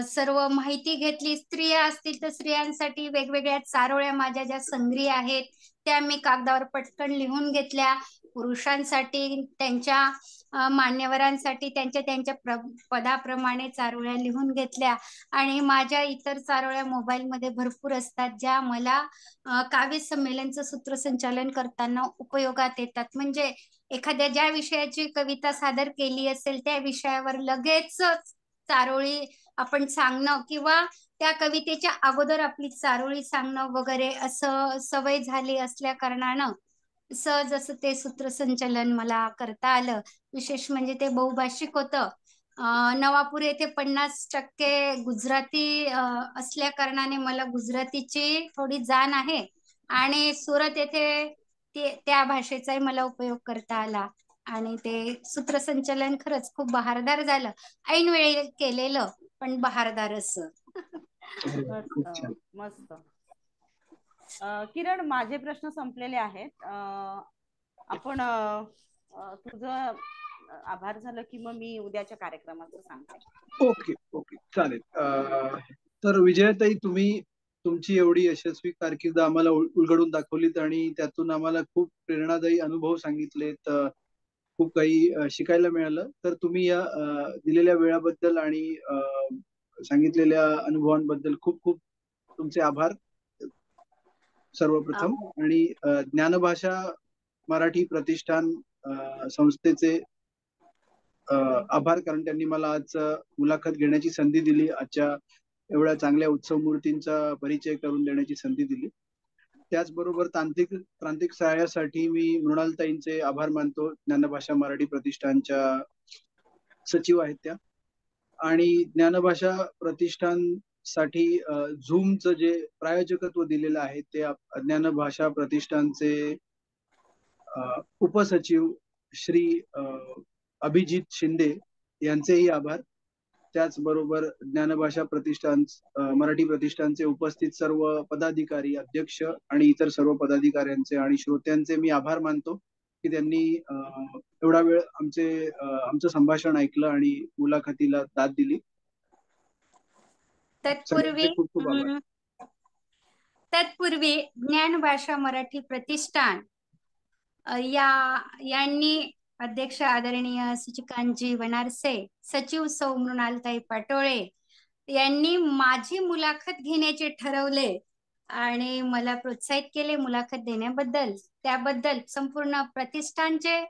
सर्व माहिती घेतली. स्त्रिया असतील तर स्त्रियांसाठी वेगवेगळ्या चारोळ्या माझ्या ज्या संग्रही आहेत त्या मी कागदावर पटकन लिहून घेतल्या. पुरुषांसाठी त्यांच्या मान्यवरांसाठी त्यांच्या त्यांच्या पदाप्रमाणे चारोळ्या लिहून घेतल्या. आणि माझ्या इतर चारोळ्या मोबाईलमध्ये भरपूर असतात ज्या मला काव्य संमेलनचं सूत्रसंचालन करताना उपयोगात येतात. म्हणजे एखाद्या ज्या विषयाची कविता सादर केली असेल त्या विषयावर लगेच चारोळी आपण सांगणं किंवा त्या कवितेच्या अगोदर आपली चारोळी सांगणं वगैरे असं सवय झाली असल्या कारणानं सहज असं ते सूत्रसंचालन मला करता आलं. विशेष म्हणजे ते बहुभाषिक होतं. नवापूर येथे 50% गुजराती असल्या कारणाने मला गुजरातीची थोडी जाण आहे आणि सुरत येथे त्या भाषेचाही मला उपयोग करता आला. आणि ते सूत्रसंचालन खरंच खूप बहारदार झालं. ऐन वेळी केलेलं पण बहारदार असं. खूप छान. मस्त. किरण, माझे प्रश्न संपलेले आहेत. आपण तुझं आभार झालं की मग मी उद्याच्या कार्यक्रमाचं सांगते. ओके ओके चालेल. तर विजयाताई, तुम्ही तुमची एवढी यशस्वी कारकीर्द आम्हाला उलगडून दाखवलीत आणि त्यातून आम्हाला खूप प्रेरणादायी अनुभव सांगितलेत. खूप काही शिकायला मिळालं. तर तुम्ही या दिलेल्या वेळाबद्दल आणि सांगितलेल्या अनुभवांबद्दल खूप खूप तुमचे आभार सर्वप्रथम. आणि ज्ञानभाषा मराठी प्रतिष्ठान संस्थेचे आभार, कारण त्यांनी मला आज मुलाखत घेण्याची संधी दिली, आजच्या एवढ्या चांगल्या उत्सव मूर्तींचा परिचय करून देण्याची संधी दिली. त्याचबरोबर तांत्रिक सहाय्यासाठी मी मृणालताईंचे आभार मानतो. ज्ञानभाषा मराठी प्रतिष्ठानच्या सचिव आहेत त्या. आणि ज्ञानभाषा प्रतिष्ठान साठी झूमचं जे प्रायोजकत्व दिलेलं आहे ते ज्ञानभाषा प्रतिष्ठानचे उपसचिव श्री अभिजित शिंदे यांचेही आभार. त्याचबरोबर ज्ञानभाषा प्रतिष्ठान मराठी प्रतिष्ठानचे उपस्थित सर्व पदाधिकारी, अध्यक्ष आणि इतर सर्व पदाधिकाऱ्यांचे आणि श्रोत्यांचे मी आभार मानतो की त्यांनी एवढा वेळ आमचं संभाषण ऐकलं आणि मुलाखतीला दाद दिली. तत्पूर्वी ज्ञानभाषा मराठी प्रतिष्ठान यांनी अध्यक्ष आदरणीय सुचिकांतजी वनारसे, सचिव सौ मृणालताई पाटोळे यांनी माझी मुलाखत घेण्याचे ठरवले आणि मला प्रोत्साहित केले मुलाखत देण्याबद्दल. त्याबद्दल संपूर्ण प्रतिष्ठानचे,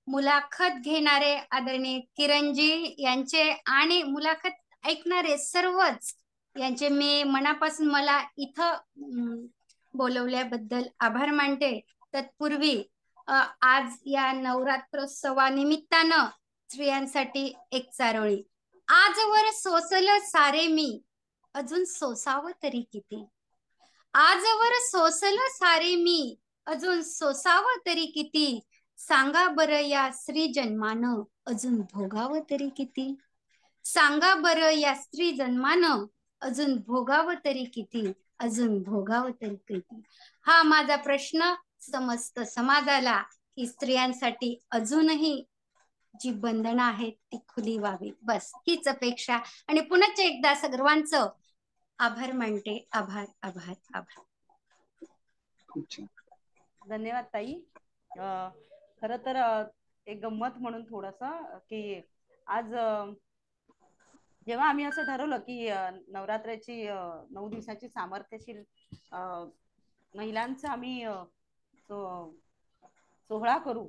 मुलाखत घेणारे आदरणीय किरणजी यांचे आणि मुलाखत ऐकणारे सर्वच यांचे मी मनापासून मला इथं बोलवल्याबद्दल आभार मानते. तत्पूर्वी आज या नवरात्रोत्सवानिमित्तानं स्त्रियांसाठी एक चारोळी. आजवर सोसलं सारे मी, अजून सोसावं तरी किती. आजवर सोसलं सारे मी, अजून सोसावं तरी किती. सांगा बरं या स्त्री जन्मानं, अजून भोगावं तरी किती. सांगा बरं या स्त्री जन्मानं, अजून भोगावं तरी किती. अजून भोगावं तरी किती. हा माझा प्रश्न समस्त समाजाला की स्त्रियांसाठी अजूनही जी बंधनं आहेत ती खुली व्हावी, बस हीच अपेक्षा. आणि पुन्हा एकदा सर्वांचं आभार मानते. आभार आभार आभार. धन्यवाद ताई. खर तर एक गंमत म्हणून थोडस की आज जेव्हा आम्ही असं ठरवलं की नवरात्राची 9 दिवसाची सामर्थ्यशील महिलांचा आम्ही सोहळा करू,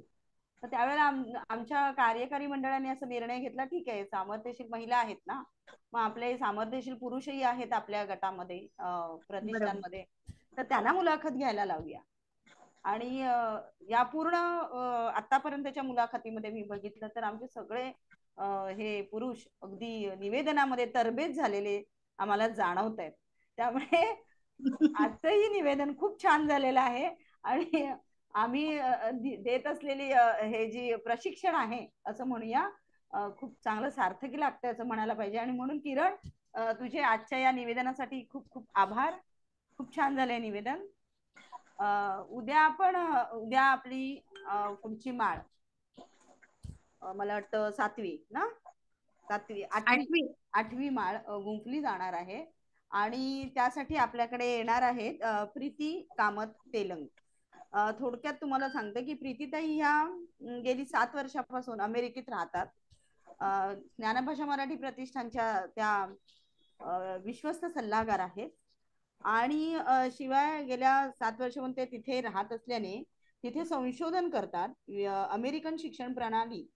तर त्यावेळेला आमच्या कार्यकारी मंडळाने असा निर्णय घेतला, ठीक आहे सामर्थ्यशील महिला आहेत ना, मग आपले सामर्थ्यशील पुरुषही आहेत आपल्या गटामध्ये प्रतिष्ठानमध्ये, तर त्यांना मुलाखत घ्यायला लावूया. आणि या पूर्ण आतापर्यंतच्या मुलाखतीमध्ये मी बघितलं तर आमचे सगळे हे पुरुष अगदी निवेदनामध्ये तरबेज झालेले आम्हाला जाणवत आहेत. त्यामुळे आजचंही निवेदन खूप छान झालेलं आहे आणि आम्ही देत असलेली हे जी प्रशिक्षण आहे असं म्हणूया खूप चांगलं सार्थकी लागतं असं म्हणायला पाहिजे. आणि म्हणून किरण, तुझे आजच्या या निवेदनासाठी खूप खूप आभार. खूप छान झालंय निवेदन. उद्या आपली पुढची माळ मला वाटतं 7वी ना, 8वी माळ गुंफली जाणार आहे आणि त्यासाठी आपल्याकडे येणार आहेत प्रीती कामत तेलंग. थोडक्यात तुम्हाला सांगते की प्रीतीताई ह्या गेली 7 वर्षापासून अमेरिकेत राहतात. ज्ञानभाषा मराठी प्रतिष्ठानच्या त्या विश्वस्त सल्लागार आहेत आणि शिवाय गेल्या 7 वर्षापासून ते तिथे राहत असल्याने तिथे संशोधन करतात. अमेरिकन शिक्षण प्रणाली,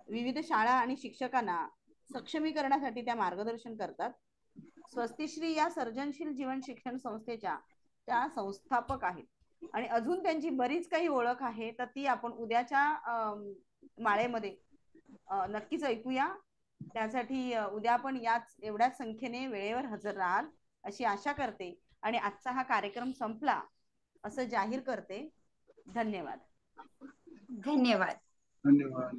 विविध शाळा आणि शिक्षकांना सक्षमीकरणासाठी त्या मार्गदर्शन करतात. स्वस्तिश्री या सर्जनशील जीवन शिक्षण संस्थेच्या त्या संस्थापक आहेत आणि अजून त्यांची बरीच काही ओळख आहे, तर ती आपण उद्याच्या माळेमध्ये नक्कीच ऐकूया. त्यासाठी उद्या आपण याच एवढ्याच संख्येने वेळेवर हजर राहाल अशी आशा करते आणि आजचा हा कार्यक्रम संपला असं जाहीर करते. धन्यवाद. धन्यवाद. धन्यवाद.